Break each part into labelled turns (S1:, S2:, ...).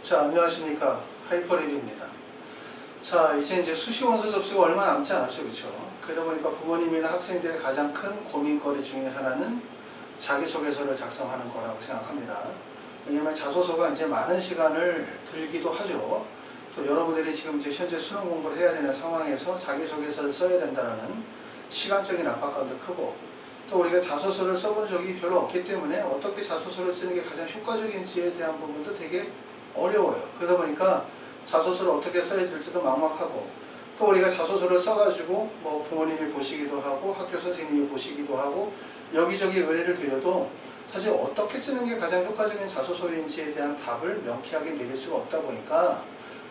S1: 자, 안녕하십니까. 하이퍼랩입니다. 자, 이제 수시 원서 접수가 얼마 남지 않았죠, 그렇죠? 그러다 보니까 부모님이나 학생들의 가장 큰 고민거리 중에 하나는 자기소개서를 작성하는 거라고 생각합니다. 왜냐면 자소서가 이제 많은 시간을 들기도 하죠. 또 여러분들이 지금 이제 현재 수능 공부를 해야 되는 상황에서 자기소개서를 써야 된다는 시간적인 압박감도 크고, 또 우리가 자소서를 써본 적이 별로 없기 때문에 어떻게 자소서를 쓰는 게 가장 효과적인지에 대한 부분도 되게 어려워요. 그러다 보니까 자소서를 어떻게 써야 될지도 막막하고, 또 우리가 자소서를 써가지고 뭐 부모님이 보시기도 하고 학교 선생님이 보시기도 하고 여기저기 의뢰를 드려도 사실 어떻게 쓰는 게 가장 효과적인 자소서인지에 대한 답을 명쾌하게 내릴 수가 없다 보니까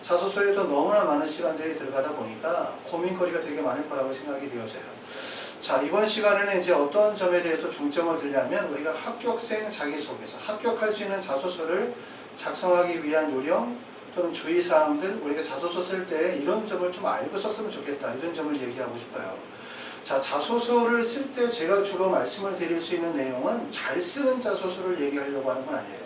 S1: 자소서에도 너무나 많은 시간들이 들어가다 보니까 고민거리가 되게 많을 거라고 생각이 되어져요. 자, 이번 시간에는 이제 어떤 점에 대해서 중점을 두려면 우리가 합격생 자기소개서, 합격할 수 있는 자소서를 작성하기 위한 요령 또는 주의사항들, 우리가 자소서 쓸 때 이런 점을 좀 알고 썼으면 좋겠다, 이런 점을 얘기하고 싶어요. 자, 자소서를 쓸 때 제가 주로 말씀을 드릴 수 있는 내용은 잘 쓰는 자소서를 얘기하려고 하는 건 아니에요.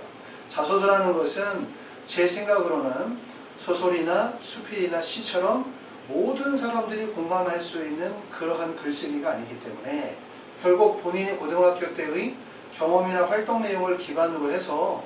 S1: 자소서라는 것은 제 생각으로는 소설이나 수필이나 시처럼 모든 사람들이 공감할 수 있는 그러한 글쓰기가 아니기 때문에 결국 본인이 고등학교 때의 경험이나 활동 내용을 기반으로 해서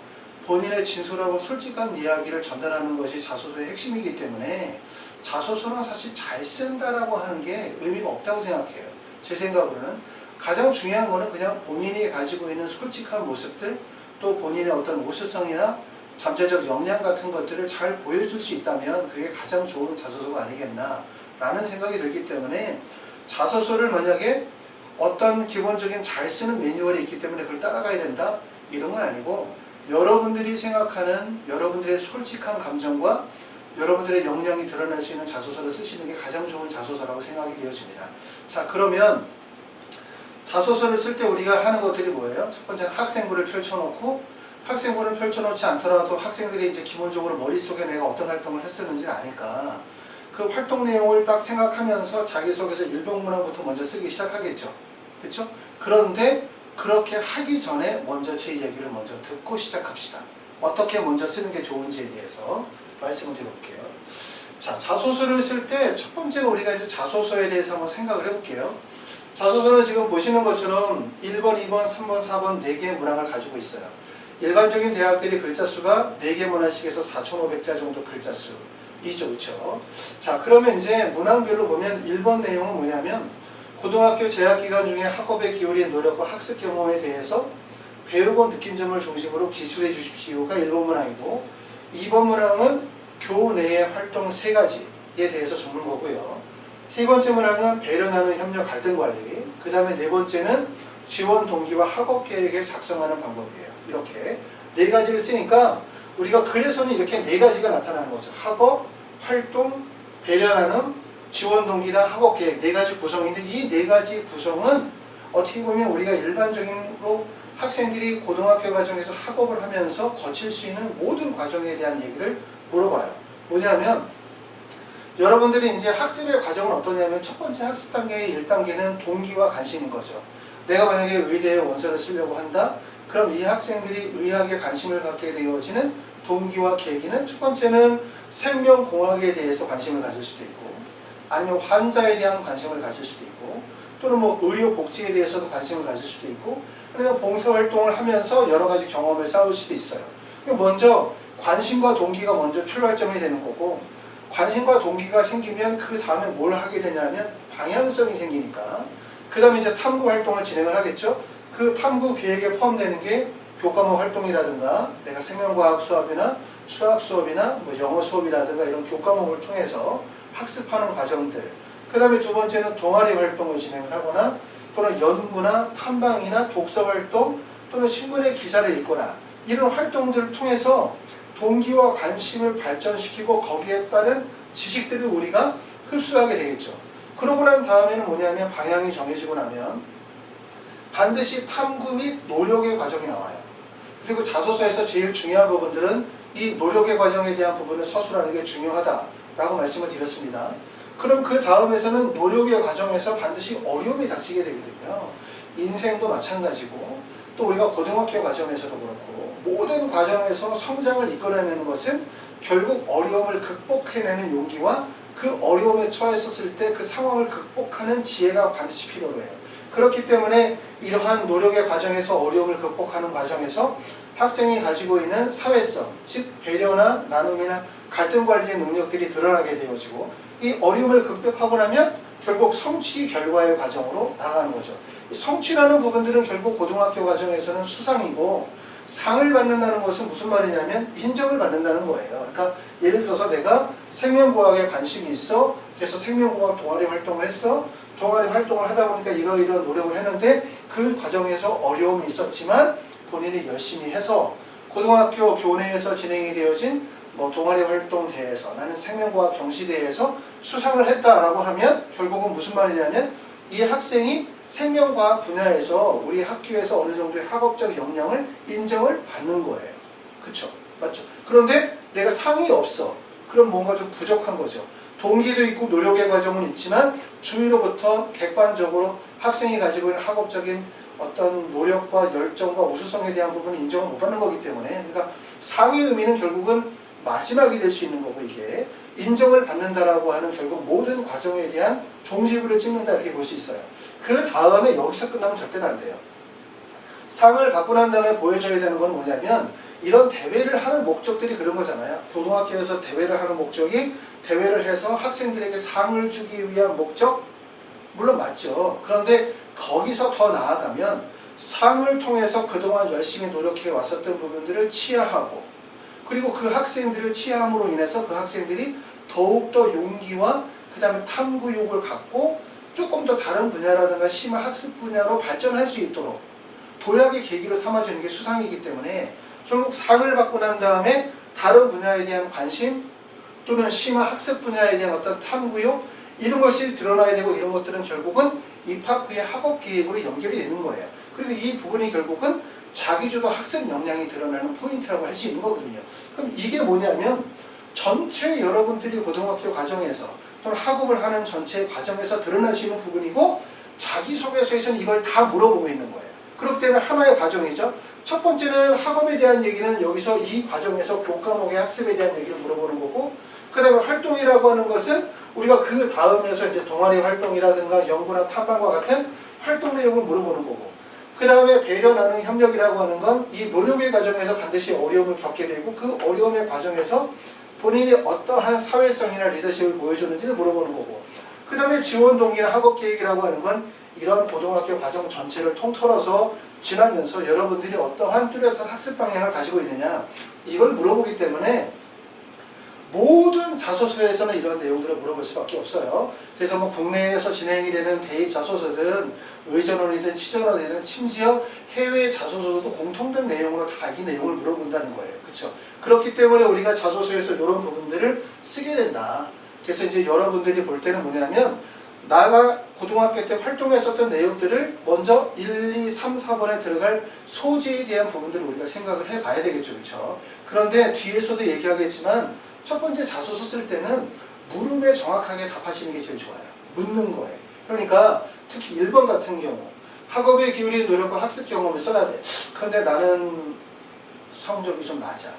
S1: 본인의 진솔하고 솔직한 이야기를 전달하는 것이 자소서의 핵심이기 때문에 자소서는 사실 잘 쓴다라고 하는 게 의미가 없다고 생각해요. 제 생각으로는 가장 중요한 거는 그냥 본인이 가지고 있는 솔직한 모습들, 또 본인의 어떤 우수성이나 잠재적 역량 같은 것들을 잘 보여줄 수 있다면 그게 가장 좋은 자소서가 아니겠나라는 생각이 들기 때문에 자소서를 만약에 어떤 기본적인 잘 쓰는 매뉴얼이 있기 때문에 그걸 따라가야 된다, 이런 건 아니고 여러분들이 생각하는 여러분들의 솔직한 감정과 여러분들의 역량이 드러날 수 있는 자소서를 쓰시는 게 가장 좋은 자소서라고 생각이 되어집니다. 자, 그러면 자소서를 쓸 때 우리가 하는 것들이 뭐예요? 첫 번째는 학생부를 펼쳐놓고, 학생부를 펼쳐놓지 않더라도 학생들이 이제 기본적으로 머릿속에 내가 어떤 활동을 했었는지를 아니까 그 활동 내용을 딱 생각하면서 자기소개서 일본문항부터 먼저 쓰기 시작하겠죠. 그렇죠? 그런데 그렇게 하기 전에 먼저 제 이야기를 먼저 듣고 시작합시다. 어떻게 먼저 쓰는 게 좋은지에 대해서 말씀을 드려볼게요. 자, 자소서를 쓸 때 첫 번째 우리가 이제 자소서에 대해서 한번 생각을 해볼게요. 자소서는 지금 보시는 것처럼 1번, 2번, 3번, 4번 4개의 문항을 가지고 있어요. 일반적인 대학들이 글자 수가 4개 문항씩에서 4,500자 정도 글자 수이죠. 그렇죠? 자, 그러면 이제 문항별로 보면 1번 내용은 뭐냐면 고등학교 재학기간 중에 학업에 기울인 노력과 학습 경험에 대해서 배우고 느낀 점을 중심으로 기술해 주십시오가 1번 문항이고, 2번 문항은 교내의 활동 3가지에 대해서 적는 거고요. 세 번째 문항은 배려 나누는 협력 갈등 관리, 그 다음에 네 번째는 지원 동기와 학업 계획을 작성하는 방법이에요. 이렇게 4가지를 쓰니까 우리가 글에서는 이렇게 4가지가 나타나는 거죠. 학업, 활동, 배려 나눔, 지원 동기나 학업 계획 4가지 구성인데, 이 4가지 구성은 어떻게 보면 우리가 일반적으로 학생들이 고등학교 과정에서 학업을 하면서 거칠 수 있는 모든 과정에 대한 얘기를 물어봐요. 뭐냐면 여러분들이 이제 학습의 과정은 어떠냐면 첫 번째 학습 단계의 1단계는 동기와 관심인 거죠. 내가 만약에 의대에 원서를 쓰려고 한다, 그럼 이 학생들이 의학에 관심을 갖게 되어지는 동기와 계기는 첫 번째는 생명공학에 대해서 관심을 가질 수도 있고, 아니면 환자에 대한 관심을 가질 수도 있고, 또는 뭐 의료복지에 대해서도 관심을 가질 수도 있고, 아니면 봉사활동을 하면서 여러 가지 경험을 쌓을 수도 있어요. 먼저 관심과 동기가 먼저 출발점이 되는 거고, 관심과 동기가 생기면 그 다음에 뭘 하게 되냐면 방향성이 생기니까 그 다음에 이제 탐구 활동을 진행을 하겠죠. 그 탐구 계획에 포함되는 게 교과목 활동이라든가 내가 생명과학 수업이나 수학 수업이나 뭐 영어 수업이라든가 이런 교과목을 통해서 학습하는 과정들, 그 다음에 두 번째는 동아리 활동을 진행을 하거나 또는 연구나 탐방이나 독서 활동 또는 신문의 기사를 읽거나 이런 활동들을 통해서 동기와 관심을 발전시키고 거기에 따른 지식들을 우리가 흡수하게 되겠죠. 그러고 난 다음에는 뭐냐면 방향이 정해지고 나면 반드시 탐구 및 노력의 과정이 나와요. 그리고 자소서에서 제일 중요한 부분들은 이 노력의 과정에 대한 부분을 서술하는 게 중요하다라고 말씀을 드렸습니다. 그럼 그 다음에서는 노력의 과정에서 반드시 어려움이 닥치게 되거든요. 인생도 마찬가지고 또 우리가 고등학교 과정에서도 그렇고 모든 과정에서 성장을 이끌어내는 것은 결국 어려움을 극복해내는 용기와 그 어려움에 처했었을 때 그 상황을 극복하는 지혜가 반드시 필요로 해요. 그렇기 때문에 이러한 노력의 과정에서 어려움을 극복하는 과정에서 학생이 가지고 있는 사회성, 즉 배려나 나눔이나 갈등 관리의 능력들이 드러나게 되어지고 이 어려움을 극복하고 나면 결국 성취 결과의 과정으로 나아가는 거죠. 성취라는 부분들은 결국 고등학교 과정에서는 수상이고 상을 받는다는 것은 무슨 말이냐면 인정을 받는다는 거예요. 그러니까 예를 들어서 내가 생명과학에 관심이 있어. 그래서 생명과학 동아리 활동을 했어. 동아리 활동을 하다 보니까 이러이러한 노력을 했는데 그 과정에서 어려움이 있었지만 본인이 열심히 해서 고등학교 교내에서 진행이 되어진 동아리 활동 대회에서 나는 생명과학 경시대회에서 수상을 했다라고 하면 결국은 무슨 말이냐면 이 학생이 생명과학 분야에서 우리 학교에서 어느 정도의 학업적 역량을 인정을 받는 거예요. 그쵸? 맞죠? 그런데 내가 상이 없어. 그럼 뭔가 좀 부족한 거죠. 동기도 있고 노력의 과정은 있지만 주위로부터 객관적으로 학생이 가지고 있는 학업적인 어떤 노력과 열정과 우수성에 대한 부분은 인정을 못 받는 거기 때문에 그러니까 상의 의미는 결국은 마지막이 될 수 있는 거고 이게 인정을 받는다라고 하는 결국 모든 과정에 대한 종지부를 찍는다 이렇게 볼 수 있어요. 그 다음에 여기서 끝나면 절대로 안 돼요. 상을 받고 난 다음에 보여줘야 되는 건 뭐냐면 이런 대회를 하는 목적들이 그런 거잖아요. 고등학교에서 대회를 하는 목적이 대회를 해서 학생들에게 상을 주기 위한 목적? 물론 맞죠. 그런데 거기서 더 나아가면 상을 통해서 그동안 열심히 노력해 왔었던 부분들을 치하하고 그리고 그 학생들을 치하함으로 인해서 그 학생들이 더욱더 용기와 그 다음에 탐구욕을 갖고 조금 더 다른 분야라든가 심화 학습 분야로 발전할 수 있도록 도약의 계기로 삼아주는 게 수상이기 때문에 결국 상을 받고 난 다음에 다른 분야에 대한 관심 또는 심화 학습 분야에 대한 어떤 탐구욕 이런 것이 드러나야 되고 이런 것들은 결국은 입학 후의 학업 계획으로 연결이 되는 거예요. 그리고 이 부분이 결국은 자기주도 학습 역량이 드러나는 포인트라고 할 수 있는 거거든요. 그럼 이게 뭐냐면 전체 여러분들이 고등학교 과정에서 또는 학업을 하는 전체 과정에서 드러날 수 있는 부분이고 자기소개서에서는 이걸 다 물어보고 있는 거예요. 그렇기 때문에 하나의 과정이죠. 첫 번째는 학업에 대한 얘기는 여기서 이 과정에서 교과목의 학습에 대한 얘기를 물어보는 거고 그 다음에 활동이라고 하는 것은 우리가 그 다음에서 이제 동아리 활동이라든가 연구나 탐방과 같은 활동 내용을 물어보는 거고 그 다음에 배려, 나눔, 협력이라고 하는 건 이 노력의 과정에서 반드시 어려움을 겪게 되고 그 어려움의 과정에서 본인이 어떠한 사회성이나 리더십을 보여주는지를 물어보는 거고 그 다음에 지원 동기나 학업 계획이라고 하는 건 이런 고등학교 과정 전체를 통틀어서 지나면서 여러분들이 어떠한 뚜렷한 학습 방향을 가지고 있느냐 이걸 물어보기 때문에 모든 자소서에서는 이런 내용들을 물어볼 수밖에 없어요. 그래서 국내에서 진행이 되는 대입 자소서든 의전원이든 치전원이든 심지어 해외 자소서도 공통된 내용으로 다 이 내용을 물어본다는 거예요. 그렇죠? 그렇기 때문에 우리가 자소서에서 이런 부분들을 쓰게 된다. 그래서 이제 여러분들이 볼 때는 뭐냐면 나가 고등학교 때 활동했었던 내용들을 먼저 1, 2, 3, 4번에 들어갈 소재에 대한 부분들을 우리가 생각을 해봐야 되겠죠. 그렇죠? 그런데 뒤에서도 얘기하겠지만 첫 번째 자소서 쓸 때는 물음에 정확하게 답하시는 게 제일 좋아요. 묻는 거예요. 그러니까 특히 1번 같은 경우 학업에 기울인 노력과 학습 경험을 써야 돼. 그런데 나는 성적이 좀 낮아.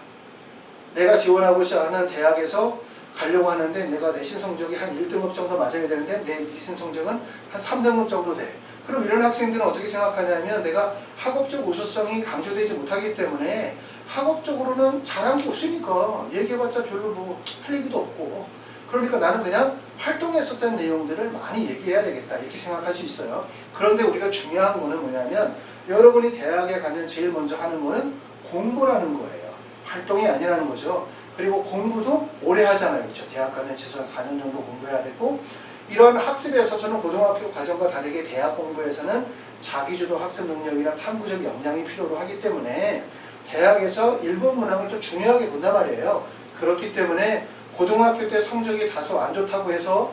S1: 내가 지원하고자 하는 대학에서 가려고 하는데 내가 내신 성적이 한 1등급 정도 맞아야 되는데 내 내신 성적은 한 3등급 정도 돼. 그럼 이런 학생들은 어떻게 생각하냐면 내가 학업적 우수성이 강조되지 못하기 때문에 학업적으로는 잘한 게 없으니까 얘기해봤자 별로 할 얘기도 없고 그러니까 나는 그냥 활동했었던 내용들을 많이 얘기해야 되겠다 이렇게 생각할 수 있어요. 그런데 우리가 중요한 거는 뭐냐면 여러분이 대학에 가면 제일 먼저 하는 거는 공부라는 거예요. 활동이 아니라는 거죠. 그리고 공부도 오래 하잖아요. 그렇죠? 대학 가면 최소한 4년 정도 공부해야 되고 이러한 학습에 있어서는 고등학교 과정과 다르게 대학 공부에서는 자기주도 학습 능력이나 탐구적 역량이 필요로 하기 때문에 대학에서 일본 문항을 또 중요하게 본단 말이에요. 그렇기 때문에 고등학교 때 성적이 다소 안 좋다고 해서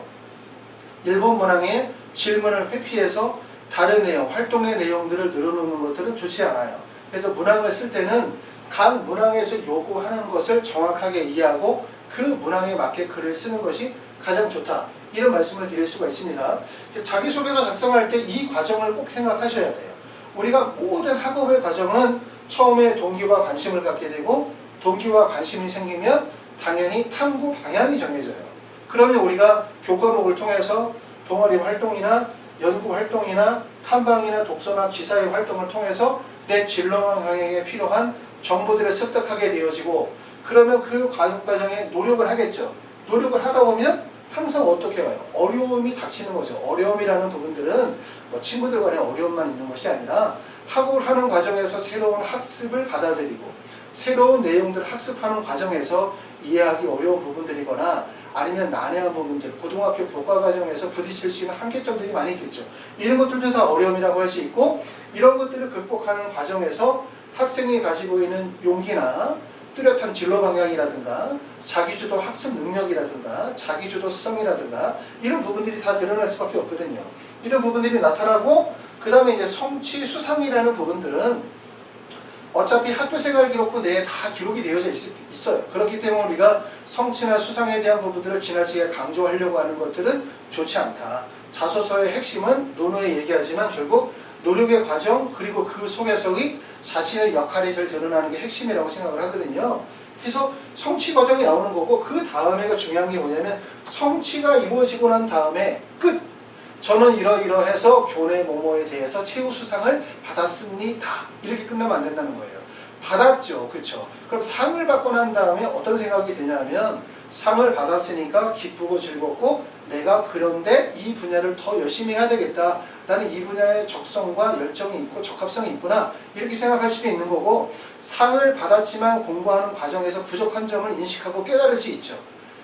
S1: 일본 문항의 질문을 회피해서 다른 내용, 활동의 내용들을 늘어놓는 것들은 좋지 않아요. 그래서 문항을 쓸 때는 각 문항에서 요구하는 것을 정확하게 이해하고 그 문항에 맞게 글을 쓰는 것이 가장 좋다. 이런 말씀을 드릴 수가 있습니다. 자기소개서 작성할 때 이 과정을 꼭 생각하셔야 돼요. 우리가 모든 학업의 과정은 처음에 동기와 관심을 갖게 되고 동기와 관심이 생기면 당연히 탐구 방향이 정해져요. 그러면 우리가 교과목을 통해서 동아리 활동이나 연구 활동이나 탐방이나 독서나 기사의 활동을 통해서 내 진로 방향에 필요한 정보들을 습득하게 되어지고 그러면 그 과정에 노력을 하겠죠. 노력을 하다 보면 항상 어떻게 와요? 어려움이 닥치는 거죠. 어려움이라는 부분들은 뭐 친구들 간의 어려움만 있는 것이 아니라 학업을 하는 과정에서 새로운 학습을 받아들이고 새로운 내용들을 학습하는 과정에서 이해하기 어려운 부분들이거나 아니면 난해한 부분들, 고등학교 교과 과정에서 부딪힐 수 있는 한계점들이 많이 있겠죠. 이런 것들도 다 어려움이라고 할 수 있고 이런 것들을 극복하는 과정에서 학생이 가지고 있는 용기나 뚜렷한 진로 방향이라든가 자기주도 학습 능력이라든가 자기주도성이라든가 이런 부분들이 다 드러날 수밖에 없거든요. 이런 부분들이 나타나고 그 다음에 이제 성취 수상이라는 부분들은 어차피 학교생활 기록부 내에 다 기록이 되어져 있어요. 그렇기 때문에 우리가 성취나 수상에 대한 부분들을 지나치게 강조하려고 하는 것들은 좋지 않다. 자소서의 핵심은 논어에 얘기하지만 결국 노력의 과정 그리고 그 속에서의 자신의 역할이 잘 드러나는 게 핵심이라고 생각을 하거든요. 그래서 성취 과정이 나오는 거고 그 다음에가 중요한 게 뭐냐면 성취가 이루어지고 난 다음에 끝! 저는 이러이러해서 교내 뭐뭐에 대해서 최우수상을 받았습니다. 이렇게 끝나면 안 된다는 거예요. 받았죠. 그렇죠. 그럼 상을 받고 난 다음에 어떤 생각이 드냐면 상을 받았으니까 기쁘고 즐겁고 내가 그런데 이 분야를 더 열심히 해야 되겠다. 나는 이 분야에 적성과 열정이 있고 적합성이 있구나. 이렇게 생각할 수도 있는 거고 상을 받았지만 공부하는 과정에서 부족한 점을 인식하고 깨달을 수 있죠.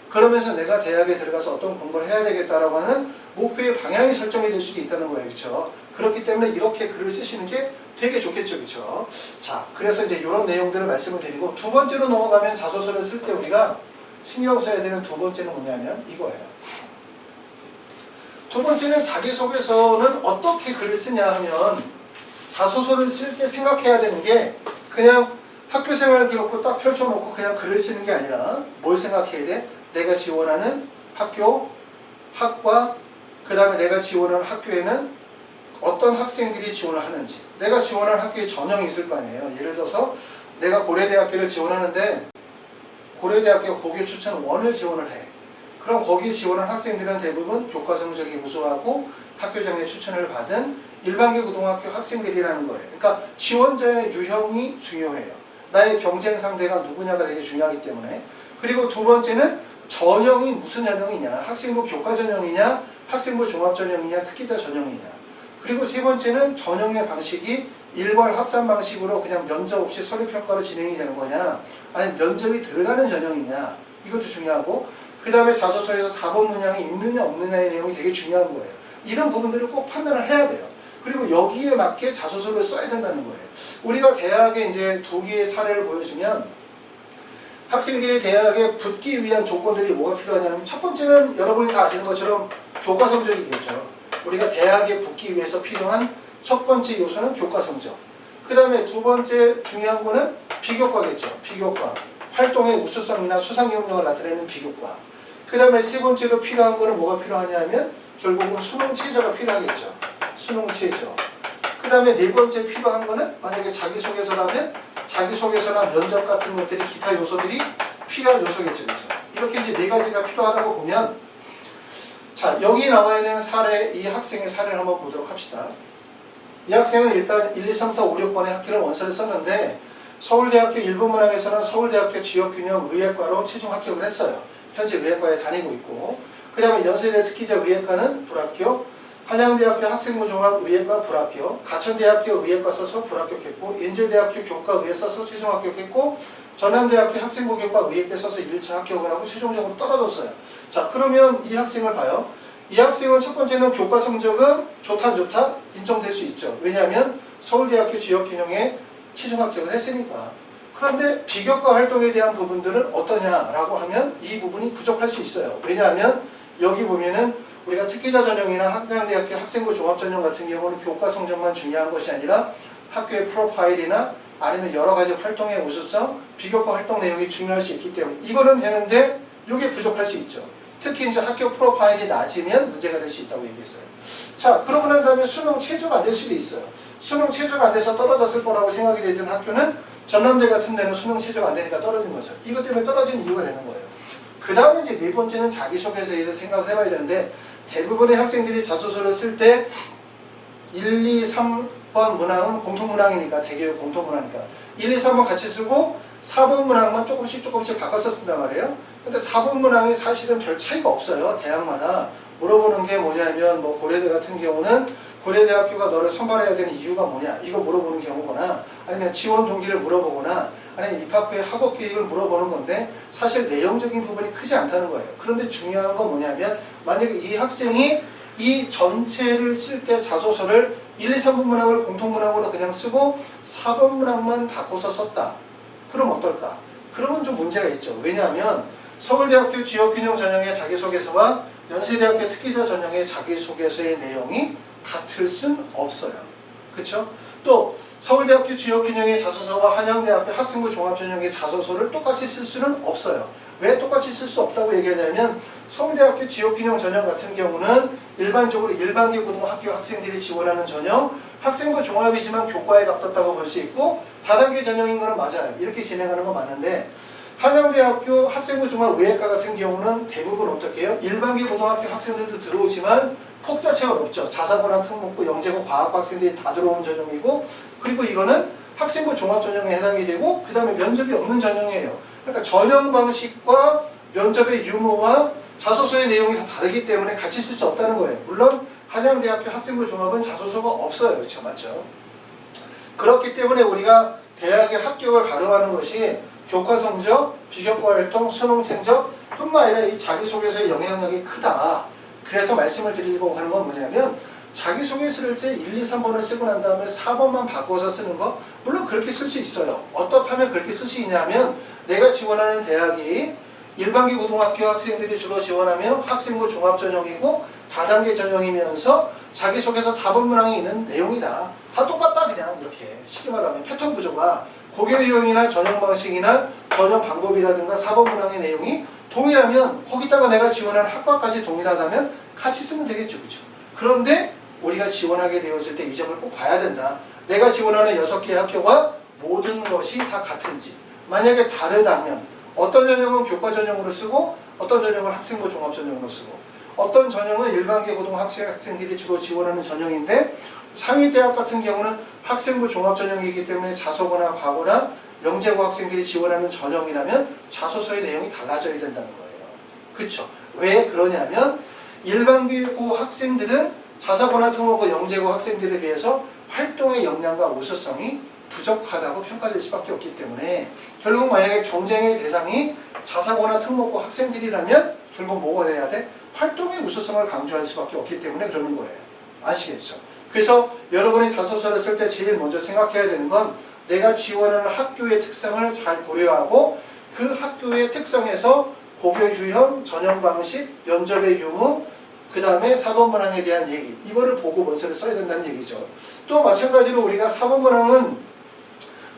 S1: 그러면서 내가 대학에 들어가서 어떤 공부를 해야 되겠다라고 하는 목표의 방향이 설정이 될 수도 있다는 거예요. 그렇죠? 그렇기 때문에 이렇게 글을 쓰시는 게 되게 좋겠죠. 그렇죠? 자, 그래서 이제 이런 내용들을 말씀을 드리고 두 번째로 넘어가면 자소서를 쓸 때 우리가 신경 써야 되는 두 번째는 뭐냐면 이거예요. 두 번째는 자기소개서는 어떻게 글을 쓰냐 하면 자소서를 쓸 때 생각해야 되는 게 그냥 학교생활 기록부 딱 펼쳐놓고 그냥 글을 쓰는 게 아니라 뭘 생각해야 돼? 내가 지원하는 학교, 학과, 그 다음에 내가 지원하는 학교에는 어떤 학생들이 지원을 하는지 내가 지원하는 학교에 전형이 있을 거 아니에요. 예를 들어서 내가 고려대학교를 지원하는데 고려대학교 고교 추천 1을 지원을 해. 그럼 거기에 지원한 학생들은 대부분 교과 성적이 우수하고 학교장의 추천을 받은 일반계 고등학교 학생들이라는 거예요. 그러니까 지원자의 유형이 중요해요. 나의 경쟁 상대가 누구냐가 되게 중요하기 때문에. 그리고 두 번째는 전형이 무슨 전형이냐, 학생부 교과 전형이냐, 학생부 종합 전형이냐, 특기자 전형이냐. 그리고 세 번째는 전형의 방식이 일괄 합산 방식으로 그냥 면접 없이 서류평가로 진행이 되는 거냐, 아니면 면접이 들어가는 전형이냐, 이것도 중요하고, 그 다음에 자소서에서 4번 문항이 있느냐 없느냐의 내용이 되게 중요한 거예요. 이런 부분들을 꼭 판단을 해야 돼요. 그리고 여기에 맞게 자소서를 써야 된다는 거예요. 우리가 대학에 이제 두 개의 사례를 보여주면 학생들이 대학에 붙기 위한 조건들이 뭐가 필요하냐면 첫 번째는 여러분이 다 아시는 것처럼 교과 성적이겠죠. 우리가 대학에 붙기 위해서 필요한 첫 번째 요소는 교과 성적. 그 다음에 두 번째 중요한 거는 비교과겠죠. 비교과. 활동의 우수성이나 수상 경력을 나타내는 비교과. 그 다음에 세 번째로 필요한 거는 뭐가 필요하냐면 결국은 수능 최저가 필요하겠죠. 수능 최저. 그 다음에 네 번째 필요한 거는 만약에 자기소개서라면 자기소개서나 면접 같은 것들이 기타 요소들이 필요한 요소겠죠. 그렇죠? 이렇게 이제 네 가지가 필요하다고 보면 자, 여기 나와 있는 사례, 이 학생의 사례를 한번 보도록 합시다. 이 학생은 일단 1, 2, 3, 4, 5, 6번의 학교를 원서를 썼는데 서울대학교 일부문항에서는 서울대학교 지역균형의예과로 최종 합격을 했어요. 현재 의예과에 다니고 있고, 그 다음에 연세대 특기자 의예과는 불합격, 한양대학교 학생부 종합 의예과 불합격, 가천대학교 의예과 써서 불합격했고, 인제대학교 교과의예 써서 최종 합격했고, 전남대학교 학생부 교과 의예과 써서 1차 합격을 하고 최종적으로 떨어졌어요. 자, 그러면 이 학생을 봐요. 이 학생은 첫 번째는 교과 성적은 좋다 인정될 수 있죠. 왜냐하면 서울대학교 지역균형에 최종 합격을 했으니까. 그런데 비교과 활동에 대한 부분들은 어떠냐라고 하면 이 부분이 부족할 수 있어요. 왜냐하면 여기 보면은 우리가 특기자 전형이나 한양대학교 학생부 종합전형 같은 경우는 교과 성적만 중요한 것이 아니라 학교의 프로파일이나 아니면 여러 가지 활동의 우수성, 비교과 활동 내용이 중요할 수 있기 때문에 이거는 되는데 이게 부족할 수 있죠. 특히 이제 학교 프로파일이 낮으면 문제가 될 수 있다고 얘기했어요. 자, 그러고 난 다음에 수능 최저가 안 될 수도 있어요. 수능 최저가 안 돼서 떨어졌을 거라고 생각이 되는 학교는 전남대 같은 데는 수능 최저가 안 되니까 떨어진 거죠. 이것 때문에 떨어진 이유가 되는 거예요. 그 다음에 이제 네 번째는 자기소개서에 대해서 생각을 해봐야 되는데 대부분의 학생들이 자소서를 쓸 때 1, 2, 3번 문항은 공통문항이니까 대교육 공통문항이니까 1, 2, 3번 같이 쓰고 4번 문항만 조금씩 바꿔서 쓴단 말이에요. 근데 4번 문항이 사실은 별 차이가 없어요. 대학마다. 물어보는 게 뭐냐면 뭐 고려대 같은 경우는 고려대학교가 너를 선발해야 되는 이유가 뭐냐 이거 물어보는 경우거나 아니면 지원 동기를 물어보거나 아니면 입학 후에 학업 계획을 물어보는 건데 사실 내용적인 부분이 크지 않다는 거예요. 그런데 중요한 건 뭐냐면 만약에 이 학생이 이 전체를 쓸 때 자소서를 1, 2, 3번 문항을 공통문항으로 그냥 쓰고 4번 문항만 바꿔서 썼다. 그럼 어떨까? 그러면 좀 문제가 있죠. 왜냐하면 서울대학교 지역균형 전형의 자기소개서와 연세대학교 특기자 전형의 자기소개서의 내용이 같을 순 없어요. 그쵸? 또 서울대학교 지역균형의 자소서와 한양대학교 학생부 종합전형의 자소서를 똑같이 쓸 수는 없어요. 왜 똑같이 쓸 수 없다고 얘기하냐면 서울대학교 지역균형 전형 같은 경우는 일반적으로 일반계 고등학교 학생들이 지원하는 전형 학생부 종합이지만 교과에 가깝다고 볼 수 있고 다단계 전형인 거는 맞아요. 이렇게 진행하는 건 맞는데 한양대학교 학생부 종합 의예과 같은 경우는 대부분 어떻게 해요? 일반계 고등학교 학생들도 들어오지만 폭 자체가 높죠. 자사고나 특목고, 영재고, 과학고 학생들이 다 들어오는 전형이고 그리고 이거는 학생부 종합 전형에 해당이 되고 그 다음에 면접이 없는 전형이에요. 그러니까 전형 방식과 면접의 유무와 자소서의 내용이 다 다르기 때문에 같이 쓸 수 없다는 거예요. 물론 한양대학교 학생부 종합은 자소서가 없어요. 그렇죠? 맞죠? 그렇기 때문에 우리가 대학의 합격을 가름하는 것이 교과 성적, 비교과 활동, 수능成적 뿐만 아니라 이 자기소개서의 영향력이 크다. 그래서 말씀을 드리려고 하는 건 뭐냐면 자기소개서를 쓸 때 1, 2, 3번을 쓰고 난 다음에 4번만 바꿔서 쓰는 거 물론 그렇게 쓸 수 있어요. 어떻다면 그렇게 쓸 수 있냐면 내가 지원하는 대학이 일반계 고등학교 학생들이 주로 지원하며 학생부 종합전형이고 다단계 전형이면서 자기소개서 4번 문항에 있는 내용이다. 다 똑같다 그냥 이렇게 쉽게 말하면 패턴 구조가 고교 유형이나 전형 방식이나 전형 방법이라든가 4번 문항의 내용이 동일하면 거기다가 내가 지원하는 학과까지 동일하다면 같이 쓰면 되겠죠. 그렇죠? 그런데 우리가 지원하게 되었을 때 이 점을 꼭 봐야 된다. 내가 지원하는 6개의 학교가 모든 것이 다 같은지 만약에 다르다면 어떤 전형은 교과 전형으로 쓰고 어떤 전형은 학생부 종합 전형으로 쓰고 어떤 전형은 일반계 고등학생들이 주로 지원하는 전형인데 상위대학 같은 경우는 학생부 종합 전형이기 때문에 자소거나 과거나 영재고 학생들이 지원하는 전형이라면 자소서의 내용이 달라져야 된다는 거예요. 그쵸? 왜 그러냐면 일반계고 학생들은 자사고나 특목고 영재고 학생들에 비해서 활동의 역량과 우수성이 부족하다고 평가될 수밖에 없기 때문에 결국 만약에 경쟁의 대상이 자사고나 특목고 학생들이라면 결국 뭐가 돼야 돼? 활동의 우수성을 강조할 수밖에 없기 때문에 그러는 거예요. 아시겠죠? 그래서 여러분이 자소서를 쓸 때 제일 먼저 생각해야 되는 건 내가 지원하는 학교의 특성을 잘 고려하고 그 학교의 특성에서 고교 유형, 전형 방식, 면접의 유무, 그 다음에 4번 문항에 대한 얘기 이거를 보고 원서를 써야 된다는 얘기죠. 또 마찬가지로 우리가 4번 문항은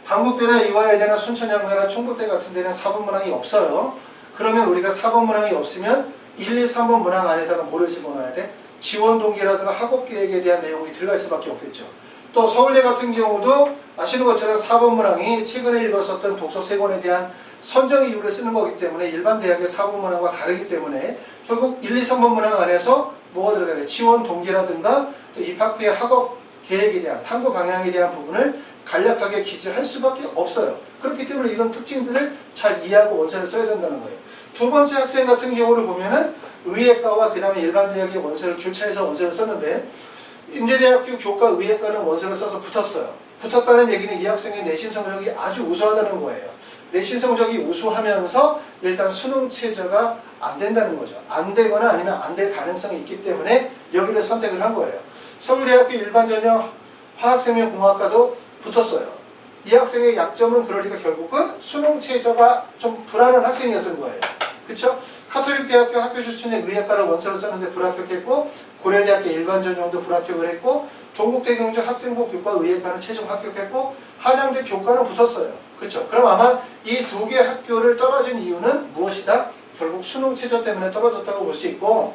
S1: 강북대나 이화여대나 순천향대나 충북대 같은 데는 4번 문항이 없어요. 그러면 우리가 4번 문항이 없으면 1, 2, 3번 문항 안에다가 뭐를 집어넣어야 돼? 지원 동기라든가 학업 계획에 대한 내용이 들어갈 수밖에 없겠죠. 또 서울대 같은 경우도 아시는 것처럼 4번 문항이 최근에 읽었었던 독서 3권에 대한 선정 이유를 쓰는 거기 때문에 일반 대학의 4번 문항과 다르기 때문에 결국 1, 2, 3번 문항 안에서 뭐가 들어가야 돼? 지원 동기라든가 또 입학 후에 학업 계획에 대한 탐구 방향에 대한 부분을 간략하게 기재할 수밖에 없어요. 그렇기 때문에 이런 특징들을 잘 이해하고 원서를 써야 된다는 거예요. 두 번째 학생 같은 경우를 보면은 의예과와 그 다음에 일반 대학의 원서를 교차해서 원서를 썼는데 인제대학교 교과 의예과는 원서를 써서 붙었어요. 붙었다는 얘기는 이 학생의 내신 성적이 아주 우수하다는 거예요. 내신 성적이 우수하면서 일단 수능 최저가 안 된다는 거죠. 안 되거나 아니면 안 될 가능성이 있기 때문에 여기를 선택을 한 거예요. 서울대학교 일반전형 화학생명공학과도 붙었어요. 이 학생의 약점은 그러니까 결국은 수능 최저가 좀 불안한 학생이었던 거예요. 그쵸? 카톨릭대학교 학교 출신의 의예과를 원서를 썼는데 불합격했고 고려대학교 일반전형도 불합격을 했고 동국대경주 학생부 교과 의예과는 최종 합격했고 한양대 교과는 붙었어요. 그쵸? 그럼 아마 이 두 개 학교를 떨어진 이유는 무엇이다? 결국 수능 최저 때문에 떨어졌다고 볼 수 있고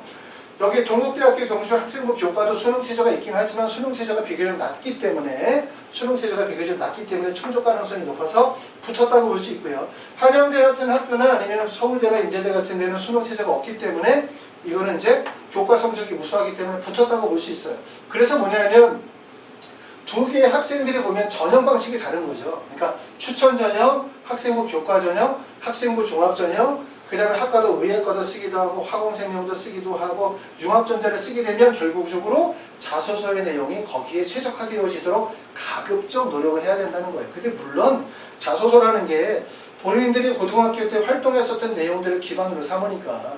S1: 여기 동국대학교 경주 학생부 교과도 수능 최저가 있긴 하지만 수능 최저가 비교적 낮기 때문에 충족 가능성이 높아서 붙었다고 볼 수 있고요. 한양대 같은 학교나 아니면 서울대나 인제대 같은 데는 수능 최저가 없기 때문에 이거는 이제 교과 성적이 우수하기 때문에 붙었다고 볼 수 있어요. 그래서 뭐냐면 두 개의 학생들이 보면 전형 방식이 다른 거죠. 그러니까 추천 전형, 학생부 교과 전형, 학생부 종합 전형, 그 다음에 학과도 의예과도 쓰기도 하고 화공생명도 쓰기도 하고 융합전자를 쓰게 되면 결국적으로 자소서의 내용이 거기에 최적화되어지도록 가급적 노력을 해야 된다는 거예요. 근데 물론 자소서라는 게 본인들이 고등학교 때 활동했었던 내용들을 기반으로 삼으니까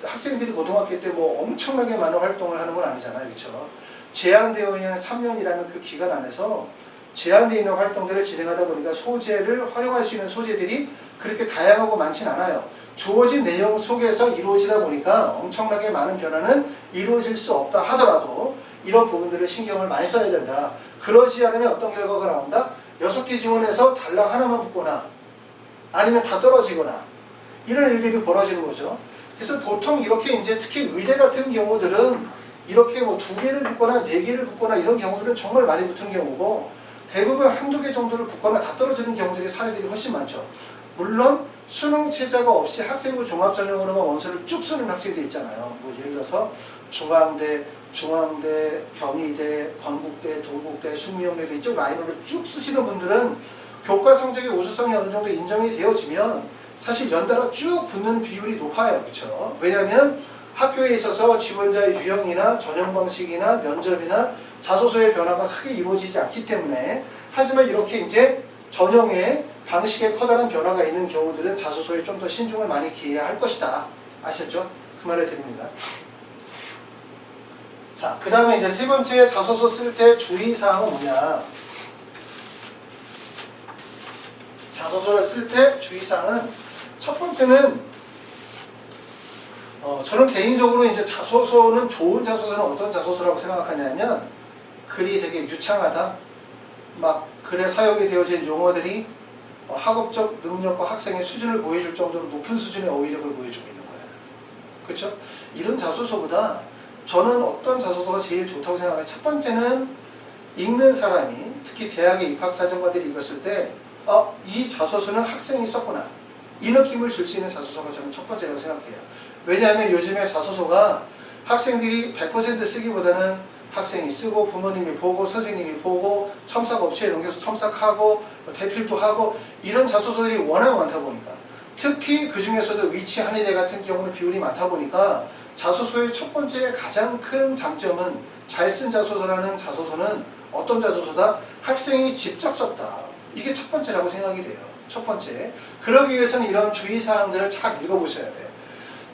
S1: 학생들이 고등학교 때 뭐 엄청나게 많은 활동을 하는 건 아니잖아요. 그렇죠? 제한되어 있는 3년이라는 그 기간 안에서 제한되어 있는 활동들을 진행하다 보니까 소재를 활용할 수 있는 소재들이 그렇게 다양하고 많진 않아요. 주어진 내용 속에서 이루어지다 보니까 엄청나게 많은 변화는 이루어질 수 없다 하더라도 이런 부분들을 신경을 많이 써야 된다. 그러지 않으면 어떤 결과가 나온다? 6개 지원에서 달랑 하나만 붙거나 아니면 다 떨어지거나 이런 일들이 벌어지는 거죠. 그래서 보통 이렇게 이제 특히 의대 같은 경우들은 이렇게 뭐 2개를 붙거나 4개를 붙거나 이런 경우들은 정말 많이 붙은 경우고 대부분 한두 개 정도를 붙거나 다 떨어지는 경우들이 사례들이 훨씬 많죠. 물론 수능 최저가 없이 학생부 종합 전형으로만 원서를 쭉 쓰는 학생들 있잖아요. 뭐 예를 들어서 중앙대, 경희대, 건국대, 동국대, 숙명여대 이쪽 라인으로 쭉 쓰시는 분들은 교과 성적의 우수성이 어느 정도 인정이 되어지면 사실 연달아 쭉 붙는 비율이 높아요. 그렇죠? 왜냐하면 학교에 있어서 지원자의 유형이나 전형 방식이나 면접이나 자소서의 변화가 크게 이루어지지 않기 때문에 하지만 이렇게 이제 전형의 방식에 커다란 변화가 있는 경우들은 자소서에 좀 더 신중을 많이 기해야 할 것이다. 아셨죠? 그 말을 드립니다. 자, 그 다음에 이제 세 번째 자소서 쓸 때 주의사항은 뭐냐? 자소서를 쓸 때 주의사항은 첫 번째는 저는 개인적으로 이제 자소서는 좋은 자소서는 어떤 자소서라고 생각하냐면 글이 되게 유창하다. 막 글에 사용이 되어진 용어들이 학업적 능력과 학생의 수준을 보여줄 정도로 높은 수준의 어휘력을 보여주고 있는 거예요. 그렇죠? 이런 자소서보다 저는 어떤 자소서가 제일 좋다고 생각해요. 첫 번째는 읽는 사람이 특히 대학의 입학사정관들이 읽었을 때 이 자소서는 학생이 썼구나. 이 느낌을 줄 수 있는 자소서가 저는 첫 번째라고 생각해요. 왜냐하면 요즘에 자소서가 학생들이 100% 쓰기보다는 학생이 쓰고 부모님이 보고 선생님이 보고 첨삭 업체에 넘겨서 첨삭하고 대필도 하고 이런 자소서들이 워낙 많다 보니까 특히 그 중에서도 의치 한의대 같은 경우는 비율이 많다 보니까 자소서의 첫 번째 가장 큰 장점은 잘 쓴 자소서라는 자소서는 어떤 자소서다? 학생이 직접 썼다. 이게 첫 번째라고 생각이 돼요. 첫 번째. 그러기 위해서는 이런 주의사항들을 잘 읽어보셔야 돼요.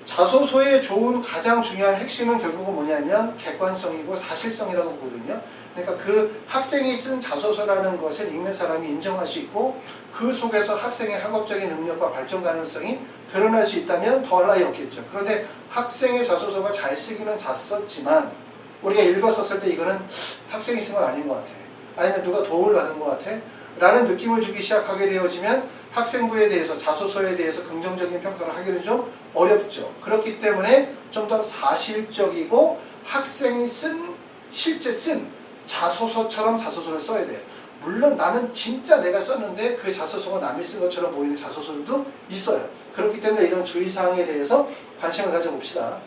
S1: 자소서의 좋은 가장 중요한 핵심은 결국은 뭐냐면 객관성이고 사실성이라고 보거든요. 그러니까 그 학생이 쓴 자소서라는 것을 읽는 사람이 인정할 수 있고 그 속에서 학생의 학업적인 능력과 발전 가능성이 드러날 수 있다면 더할 나위 없겠죠. 그런데 학생의 자소서가 잘 쓰기는 잘 썼지만 우리가 읽었었을 때 이거는 학생이 쓴 건 아닌 것 같아. 아니면 누가 도움을 받은 것 같아. 라는 느낌을 주기 시작하게 되어지면 학생부에 대해서 자소서에 대해서 긍정적인 평가를 하기는 좀 어렵죠. 그렇기 때문에 좀 더 사실적이고 학생이 실제 쓴 자소서처럼 자소서를 써야 돼요. 물론 나는 진짜 내가 썼는데 그 자소서가 남이 쓴 것처럼 보이는 자소서도 있어요. 그렇기 때문에 이런 주의사항에 대해서 관심을 가져봅시다.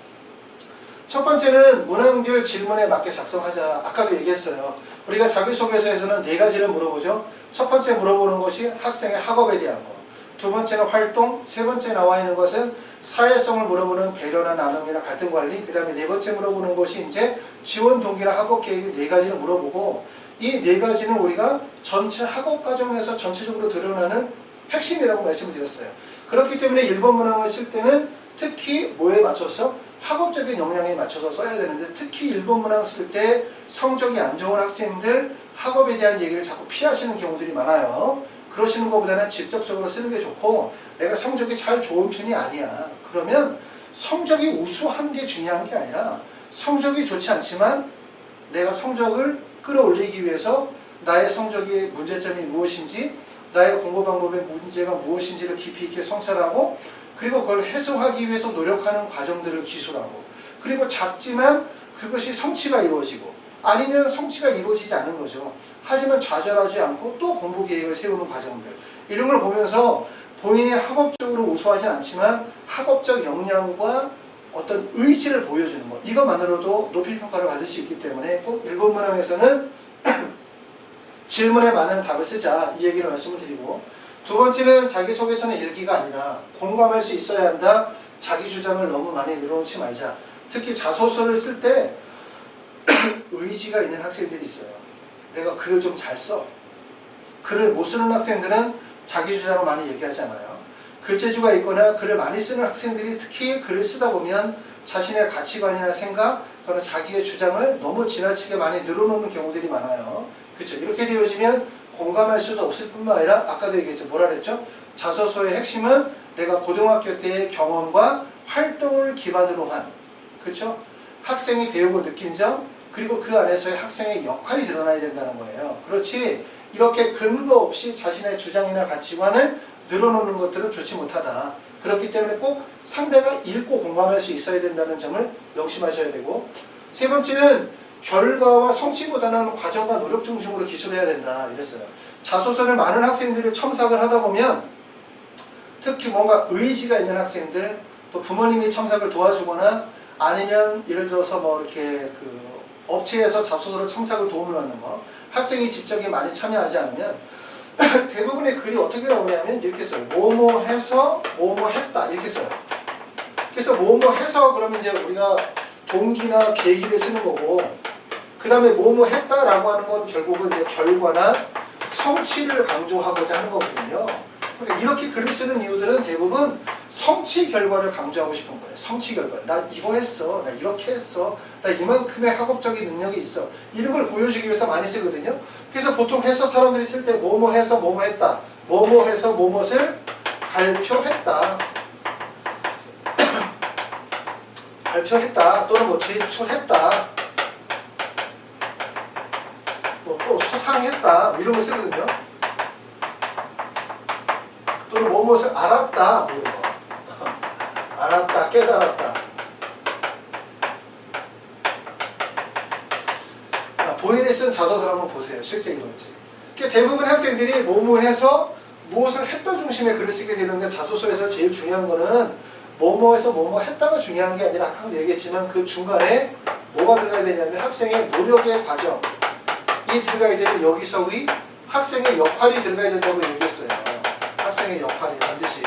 S1: 첫 번째는 문항별 질문에 맞게 작성하자. 아까도 얘기했어요. 우리가 자기소개서에서는 4가지를 물어보죠. 첫 번째 물어보는 것이 학생의 학업에 대한 거. 두 번째는 활동. 세 번째 나와 있는 것은 사회성을 물어보는 배려나 나눔이나 갈등 관리. 그 다음에 4번째 물어보는 것이 이제 지원 동기나 학업 계획 4가지를 물어보고 이 4가지는 우리가 전체 학업 과정에서 전체적으로 드러나는 핵심이라고 말씀을 드렸어요. 그렇기 때문에 1번 문항을 쓸 때는 특히 뭐에 맞춰서 학업적인 역량에 맞춰서 써야 되는데 특히 1번 문항 쓸 때 성적이 안 좋은 학생들 학업에 대한 얘기를 자꾸 피하시는 경우들이 많아요. 그러시는 것보다는 직접적으로 쓰는 게 좋고 내가 성적이 잘 좋은 편이 아니야. 그러면 성적이 우수한 게 중요한 게 아니라 성적이 좋지 않지만 내가 성적을 끌어올리기 위해서 나의 성적의 문제점이 무엇인지 나의 공부 방법의 문제가 무엇인지를 깊이 있게 성찰하고 그리고 그걸 해소하기 위해서 노력하는 과정들을 기술하고 그리고 작지만 그것이 성취가 이루어지고 아니면 성취가 이루어지지 않은 거죠. 하지만 좌절하지 않고 또 공부 계획을 세우는 과정들 이런 걸 보면서 본인이 학업적으로 우수하지 않지만 학업적 역량과 어떤 의지를 보여주는 것 이것만으로도 높이 평가를 받을 수 있기 때문에 꼭 일본 문항에서는 질문에 많은 답을 쓰자 이 얘기를 말씀을 드리고 두 번째는 자기소개서는 일기가 아니다. 공감할 수 있어야 한다. 자기 주장을 너무 많이 늘어놓지 말자. 특히 자소서를 쓸 때 의지가 있는 학생들이 있어요. 내가 글을 좀 잘 써. 글을 못 쓰는 학생들은 자기 주장을 많이 얘기하지 않아요. 글재주가 있거나 글을 많이 쓰는 학생들이 특히 글을 쓰다 보면 자신의 가치관이나 생각 또는 자기의 주장을 너무 지나치게 많이 늘어놓는 경우들이 많아요. 그렇죠? 이렇게 되어지면 공감할 수도 없을 뿐만 아니라 아까도 얘기했죠. 뭐라 그랬죠? 자소서의 핵심은 내가 고등학교 때의 경험과 활동을 기반으로 한 그렇죠? 학생이 배우고 느낀 점 그리고 그 안에서의 학생의 역할이 드러나야 된다는 거예요. 그렇지 이렇게 근거 없이 자신의 주장이나 가치관을 늘어놓는 것들은 좋지 못하다. 그렇기 때문에 꼭 상대가 읽고 공감할 수 있어야 된다는 점을 명심하셔야 되고 세 번째는 결과와 성취보다는 과정과 노력 중심으로 기술해야 된다 이랬어요. 자소서를 많은 학생들이 첨삭을 하다 보면 특히 뭔가 의지가 있는 학생들 또 부모님이 첨삭을 도와주거나 아니면 예를 들어서 뭐 이렇게 그 업체에서 자소서로 첨삭을 도움을 받는 거 학생이 직접 많이 참여하지 않으면 대부분의 글이 어떻게 나오냐면 이렇게 써요. 뭐뭐 해서 뭐뭐 했다 이렇게 써요. 그래서 뭐뭐 해서 그러면 이제 우리가 동기나 계기를 쓰는 거고 그 다음에 뭐뭐 했다라고 하는 건 결국은 이제 결과나 성취를 강조하고자 하는 거거든요. 그러니까 이렇게 글을 쓰는 이유들은 대부분 성취 결과를 강조하고 싶은 거예요. 성취 결과. 나 이거 했어. 나 이렇게 했어. 나 이만큼의 학업적인 능력이 있어. 이런 걸 보여주기 위해서 많이 쓰거든요. 그래서 보통 해서 사람들이 쓸 때 뭐뭐 해서 뭐뭐 했다. 뭐뭐 해서 뭐뭇을 발표했다. 발표했다. 또는 뭐 제출했다. 또 수상했다. 이런 거 쓰거든요. 또는 뭐뭇을 알았다. 뭐 이런 거. 알았다, 깨달았다. 본인이 쓴 자소서를 한번 보세요. 실제 이런지. 대부분 학생들이 뭐뭐 해서 무엇을 했다 중심의 글을 쓰게 되는데 자소서에서 제일 중요한 거는 뭐뭐해서 뭐뭐 했다가 중요한 게 아니라 아까 얘기했지만 그 중간에 뭐가 들어가야 되냐면 학생의 노력의 과정이 들어가야 되는 여기서의 학생의 역할이 들어가야 된다고 얘기했어요. 학생의 역할이 반드시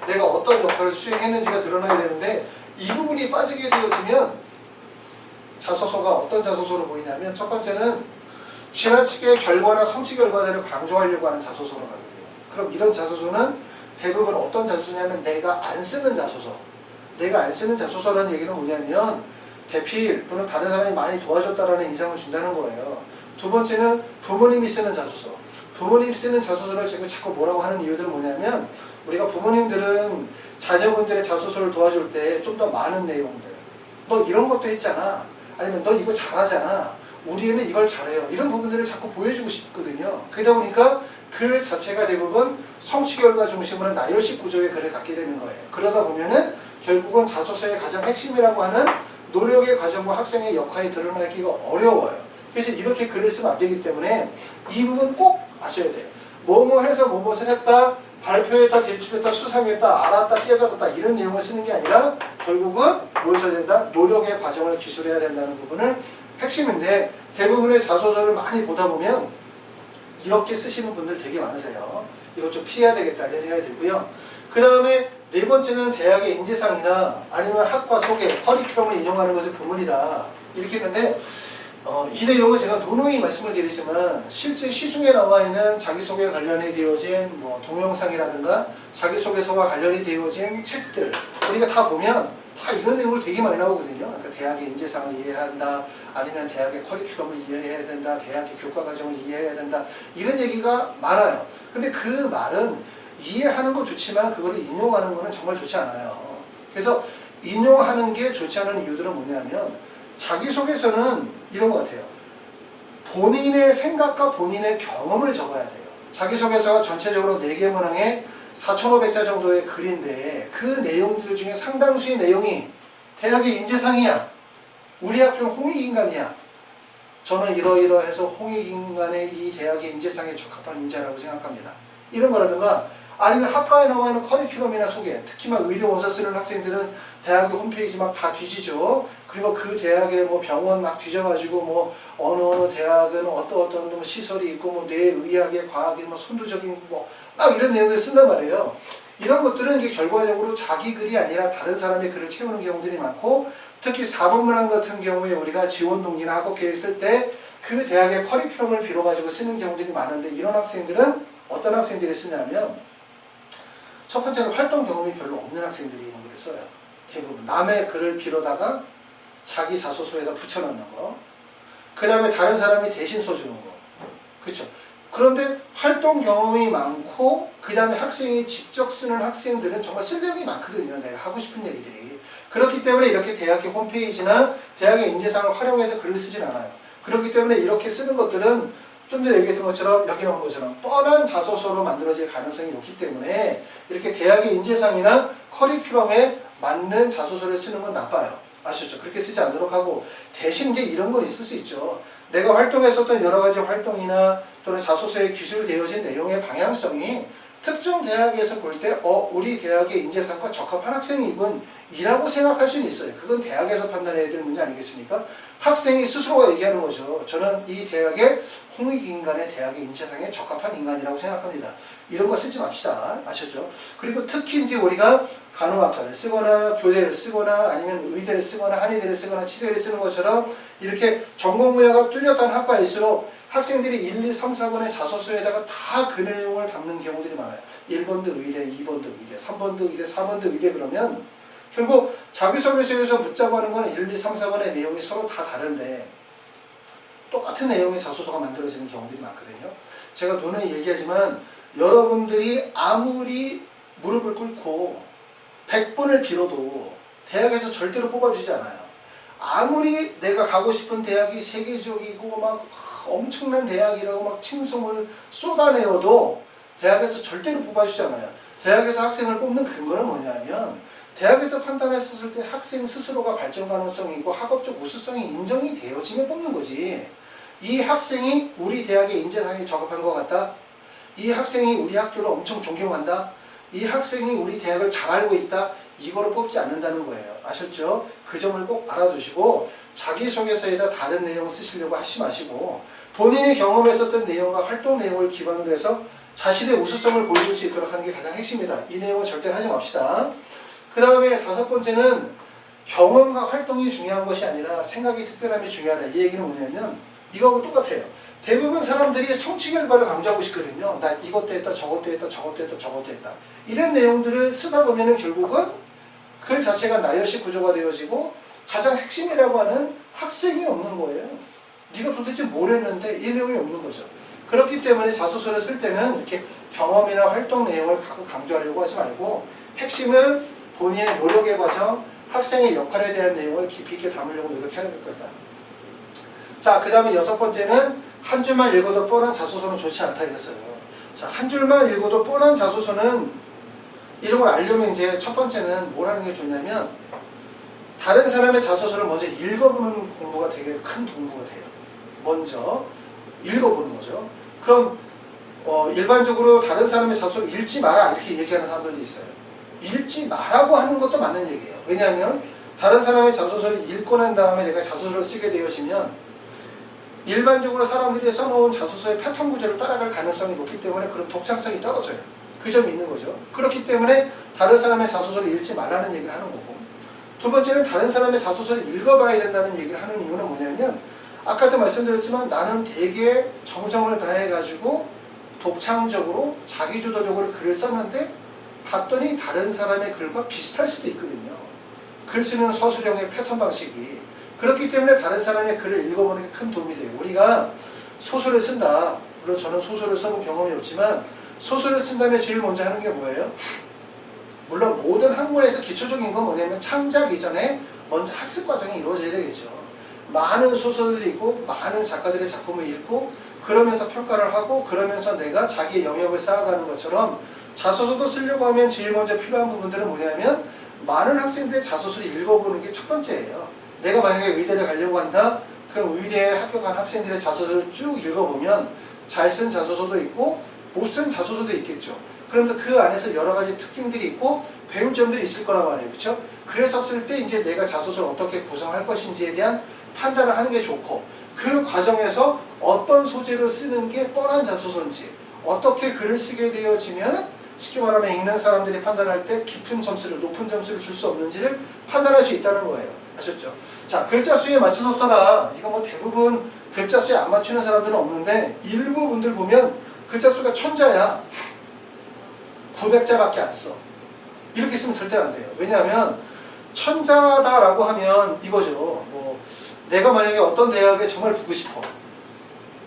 S1: 내가 어떤 역할을 수행했는지가 드러나야 되는데 이 부분이 빠지게 되어지면 자소서가 어떤 자소서로 보이냐면 첫 번째는 지나치게 결과나 성취 결과들을 강조하려고 하는 자소서로 가게 돼요. 그럼 이런 자소서는 대부분 어떤 자소서냐면 내가 안 쓰는 자소서. 내가 안 쓰는 자소서라는 얘기는 뭐냐면 대필 또는 다른 사람이 많이 도와줬다라는 인상을 준다는 거예요. 두 번째는 부모님이 쓰는 자소서. 부모님이 쓰는 자소서를 지금 자꾸 뭐라고 하는 이유들은 뭐냐면 우리가 부모님들은 자녀분들의 자소서를 도와줄 때 좀 더 많은 내용들 너 이런 것도 했잖아 아니면 너 이거 잘하잖아 우리는 이걸 잘해요 이런 부분들을 자꾸 보여주고 싶거든요. 그러다 보니까 글 자체가 대부분 성취 결과 중심으로 나열식 구조의 글을 갖게 되는 거예요. 그러다 보면은 결국은 자소서의 가장 핵심이라고 하는 노력의 과정과 학생의 역할이 드러나기가 어려워요. 그래서 이렇게 글을 쓰면 안 되기 때문에 이 부분 꼭 아셔야 돼요. 뭐뭐 해서 뭐뭇을 했다 발표했다, 제출했다, 수상했다, 알았다, 깨달았다 이런 내용을 쓰는 게 아니라 결국은 뭘 써야 된다? 노력의 과정을 기술해야 된다는 부분을 핵심인데 대부분의 자소서를 많이 보다 보면 이렇게 쓰시는 분들 되게 많으세요. 이거 좀 피해야 되겠다 이런 생각이 들고요. 그 다음에 네 번째는 대학의 인재상이나 아니면 학과 소개, 커리큘럼을 인용하는 것을 금물이다 이렇게 했는데 이 내용은 제가 누누이 말씀을 드리지만 실제 시중에 나와 있는 자기소개 관련이 되어진 뭐 동영상이라든가 자기소개서와 관련이 되어진 책들 우리가 다 보면 다 이런 내용을 되게 많이 나오거든요. 그러니까 대학의 인재상을 이해해야 한다 아니면 대학의 커리큘럼을 이해해야 된다 대학의 교과 과정을 이해해야 된다 이런 얘기가 많아요. 근데 그 말은 이해하는 건 좋지만 그거를 인용하는 거는 정말 좋지 않아요. 그래서 인용하는 게 좋지 않은 이유들은 뭐냐면 자기소개서는 이런 것 같아요. 본인의 생각과 본인의 경험을 적어야 돼요. 자기소개서가 전체적으로 4개 문항에 4,500자 정도의 글인데 그 내용들 중에 상당수의 내용이 대학의 인재상이야. 우리 학교는 홍익인간이야. 저는 이러이러해서 홍익인간의 이 대학의 인재상에 적합한 인재라고 생각합니다. 이런 거라든가 아니면 학과에 나와 있는 커리큘럼이나 소개, 특히 막 의대 원서 쓰는 학생들은 대학의 홈페이지 막 다 뒤지죠. 그리고 그 대학의 뭐 병원 막 뒤져가지고 뭐 어느 대학은 어떤 뭐 시설이 있고 뭐 뇌의학의 과학의 뭐 선두적인 뭐 막 이런 내용들을 쓴단 말이에요. 이런 것들은 이게 결과적으로 자기 글이 아니라 다른 사람의 글을 채우는 경우들이 많고, 특히 사법문항 같은 경우에 우리가 지원 동기나 학업 계획 쓸 때 그 대학의 커리큘럼을 빌어가지고 쓰는 경우들이 많은데, 이런 학생들은 어떤 학생들이 쓰냐면 첫 번째는 활동 경험이 별로 없는 학생들이 이런 걸 써요. 대부분 남의 글을 빌어다가 자기 자소서에다 붙여넣는 거, 그 다음에 다른 사람이 대신 써주는 거, 그쵸? 그런데 활동 경험이 많고 그 다음에 학생이 직접 쓰는 학생들은 정말 쓸 내용이 많거든요. 내가 하고 싶은 얘기들이. 그렇기 때문에 이렇게 대학의 홈페이지나 대학의 인재상을 활용해서 글을 쓰진 않아요. 그렇기 때문에 이렇게 쓰는 것들은 좀 전에 얘기했던 것처럼, 여기 나온 것처럼 뻔한 자소서로 만들어질 가능성이 높기 때문에 이렇게 대학의 인재상이나 커리큘럼에 맞는 자소서를 쓰는 건 나빠요. 아시죠? 그렇게 쓰지 않도록 하고, 대신 이제 이런 건 있을 수 있죠. 내가 활동했었던 여러 가지 활동이나 또는 자소서에 기술되어진 내용의 방향성이 특정 대학에서 볼 때 우리 대학의 인재상과 적합한 학생이군 이라고 생각할 수는 있어요. 그건 대학에서 판단해야 될 문제 아니겠습니까? 학생이 스스로가 얘기하는 거죠. 저는 이 대학의 홍익인간의 대학의 인재상에 적합한 인간이라고 생각합니다. 이런 거 쓰지 맙시다. 아셨죠? 그리고 특히 이제 우리가 간호학과를 쓰거나 교대를 쓰거나 아니면 의대를 쓰거나 한의대를 쓰거나 치대를 쓰는 것처럼 이렇게 전공 분야가 뚜렷한 학과일수록 학생들이 1, 2, 3, 4번의 자소서에다가 다 그 내용을 담는 경우들이 많아요. 1번도 의대, 2번도 의대, 3번도 의대, 4번도 의대. 그러면 결국 자기소개서에서 묻자고 하는 건 1, 2, 3, 4번의 내용이 서로 다 다른데 똑같은 내용의 자소서가 만들어지는 경우들이 많거든요. 제가 누누이 얘기하지만 여러분들이 아무리 무릎을 꿇고 100번을 빌어도 대학에서 절대로 뽑아주지 않아요. 아무리 내가 가고 싶은 대학이 세계적이고 막 엄청난 대학이라고 막 칭송을 쏟아내어도 대학에서 절대로 뽑아주지 않아요. 대학에서 학생을 뽑는 근거는 뭐냐면 대학에서 판단했을 때 학생 스스로가 발전 가능성이고 학업적 우수성이 인정이 되어지면 뽑는 거지. 이 학생이 우리 대학의 인재상에 적합한 것 같다. 이 학생이 우리 학교를 엄청 존경한다. 이 학생이 우리 대학을 잘 알고 있다. 이거를 뽑지 않는다는 거예요. 아셨죠? 그 점을 꼭 알아두시고 자기소개서에다 다른 내용 쓰시려고 하지 마시고 본인이 경험했었던 내용과 활동 내용을 기반으로 해서 자신의 우수성을 보여줄 수 있도록 하는 게 가장 핵심이다. 이 내용은 절대 하지 맙시다. 그 다음에 5번째는 경험과 활동이 중요한 것이 아니라 생각이 특별함이 중요하다. 이 얘기는 뭐냐면 이거하고 똑같아요. 대부분 사람들이 성취 결과를 강조하고 싶거든요. 나 이것도 했다, 저것도 했다, 저것도 했다, 저것도 했다. 이런 내용들을 쓰다 보면은 결국은 글 자체가 나열식 구조가 되어지고 가장 핵심이라고 하는 학생이 없는 거예요. 네가 도대체 뭘 했는데 이 내용이 없는 거죠. 그렇기 때문에 자소서를 쓸 때는 이렇게 경험이나 활동 내용을 강조하려고 하지 말고 핵심은 본인의 노력의 과정, 학생의 역할에 대한 내용을 깊이 있게 담으려고 노력해야 될 거다. 자, 그 다음에 6번째는 한 줄만 읽어도 뻔한 자소서는 좋지 않다 이랬어요. 자, 한 줄만 읽어도 뻔한 자소서는 이런 걸 알려면 이제 첫 번째는 뭘 하는 게 좋냐면 다른 사람의 자소서를 먼저 읽어보는 공부가 되게 큰 공부가 돼요. 먼저 읽어보는 거죠. 그럼 일반적으로 다른 사람의 자소서를 읽지 마라 이렇게 얘기하는 사람들도 있어요. 읽지 마라고 하는 것도 맞는 얘기예요. 왜냐하면 다른 사람의 자소서를 읽고 난 다음에 내가 자소서를 쓰게 되어지면 일반적으로 사람들이 써놓은 자소서의 패턴 구조를 따라갈 가능성이 높기 때문에 그런 독창성이 떨어져요. 그 점이 있는 거죠. 그렇기 때문에 다른 사람의 자소서를 읽지 말라는 얘기를 하는 거고, 두 번째는 다른 사람의 자소서를 읽어봐야 된다는 얘기를 하는 이유는 뭐냐면 아까도 말씀드렸지만 나는 되게 정성을 다해가지고 독창적으로 자기주도적으로 글을 썼는데 봤더니 다른 사람의 글과 비슷할 수도 있거든요. 글 쓰는 서술형의 패턴 방식이. 그렇기 때문에 다른 사람의 글을 읽어보는 게 큰 도움이 돼요. 우리가 소설을 쓴다. 물론 저는 소설을 써본 경험이 없지만 소설을 쓴다면 제일 먼저 하는 게 뭐예요? 물론 모든 학문에서 기초적인 건 뭐냐면 창작 이전에 먼저 학습 과정이 이루어져야 되겠죠. 많은 소설들이 있고 많은 작가들의 작품을 읽고 그러면서 평가를 하고 그러면서 내가 자기의 영역을 쌓아가는 것처럼 자소서도 쓰려고 하면 제일 먼저 필요한 부분들은 뭐냐면 많은 학생들의 자소서를 읽어보는 게 첫 번째예요. 내가 만약에 의대를 가려고 한다. 그럼 의대에 합격한 학생들의 자소서를 쭉 읽어보면 잘 쓴 자소서도 있고 못 쓴 자소서도 있겠죠. 그러면서 그 안에서 여러 가지 특징들이 있고 배울 점들이 있을 거란 말이에요. 그렇죠? 그랬었을 때 이제 내가 자소서를 어떻게 구성할 것인지에 대한 판단을 하는 게 좋고 그 과정에서 어떤 소재로 쓰는 게 뻔한 자소서인지 어떻게 글을 쓰게 되어지면 쉽게 말하면 읽는 사람들이 판단할 때 깊은 점수를 높은 점수를 줄 수 없는지를 판단할 수 있다는 거예요. 아셨죠? 자, 글자 수에 맞춰서 써라. 이거 뭐 대부분 글자 수에 안 맞추는 사람들은 없는데 일부 분들 보면 글자 수가 천자야. 900자밖에 안 써. 이렇게 쓰면 절대 안 돼요. 왜냐하면 천자다라고 하면 이거죠. 뭐 내가 만약에 어떤 대학에 정말 붙고 싶어.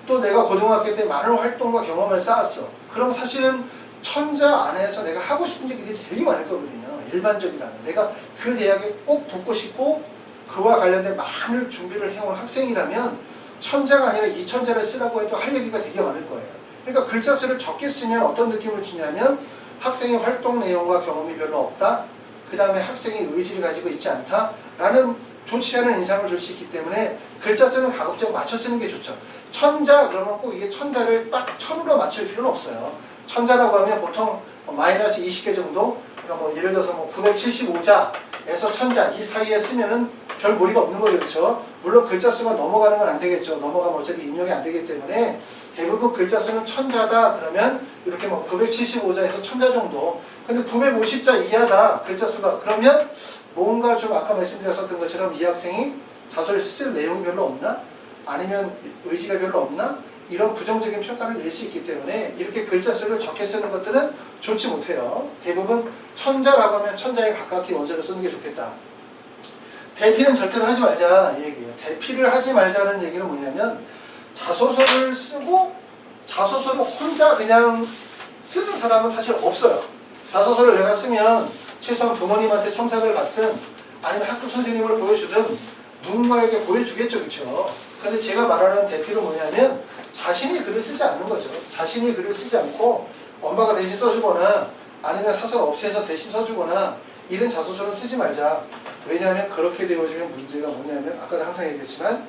S1: 또 내가 고등학교 때 많은 활동과 경험을 쌓았어. 그럼 사실은 천자 안에서 내가 하고 싶은 얘기들이 되게 많을 거거든요. 일반적이라면. 내가 그 대학에 꼭 붙고 싶고 그와 관련된 많은 준비를 해온 학생이라면 천자가 아니라 이천자를 쓰라고 해도 할 얘기가 되게 많을 거예요. 그러니까 글자 수를 적게 쓰면 어떤 느낌을 주냐면 학생의 활동 내용과 경험이 별로 없다. 그 다음에 학생이 의지를 가지고 있지 않다. 라는 좋지 않은 인상을 줄 수 있기 때문에 글자 수는 가급적 맞춰 쓰는 게 좋죠. 천자 그러면 꼭 이게 천자를 딱 천으로 맞출 필요는 없어요. 천자라고 하면 보통 마이너스 20개 정도, 그러니까 뭐 예를 들어서 뭐 975자에서 천자 이 사이에 쓰면은 별 무리가 없는 거죠. 그렇죠? 물론 글자 수가 넘어가는 건 안 되겠죠. 넘어가면 어차피 입력이 안 되기 때문에 대부분 글자 수는 천자다 그러면 이렇게 뭐 975자에서 천자 정도. 근데 950자 이하다 글자 수가 그러면 뭔가 좀 아까 말씀드렸었던 것처럼 이 학생이 자소를 쓸 내용이 별로 없나? 아니면 의지가 별로 없나? 이런 부정적인 평가를 낼 수 있기 때문에 이렇게 글자 수를 적게 쓰는 것들은 좋지 못해요. 대부분 천자라고 하면 천자에 가깝게 원자를 쓰는 게 좋겠다. 대피는 절대로 하지 말자 이 얘기예요. 대피를 하지 말자는 얘기는 뭐냐면 자소서를 쓰고 자소서를 혼자 그냥 쓰는 사람은 사실 없어요. 자소서를 내가 쓰면 최소한 부모님한테 첨삭을 받든 아니면 학교 선생님을 보여주든 누군가에게 보여주겠죠. 그렇죠? 근데 제가 말하는 대피는 뭐냐면 자신이 글을 쓰지 않는 거죠. 자신이 글을 쓰지 않고 엄마가 대신 써주거나 아니면 사설 업체에서 대신 써주거나 이런 자소서는 쓰지 말자. 왜냐하면 그렇게 되어지면 문제가 뭐냐면 아까도 항상 얘기했지만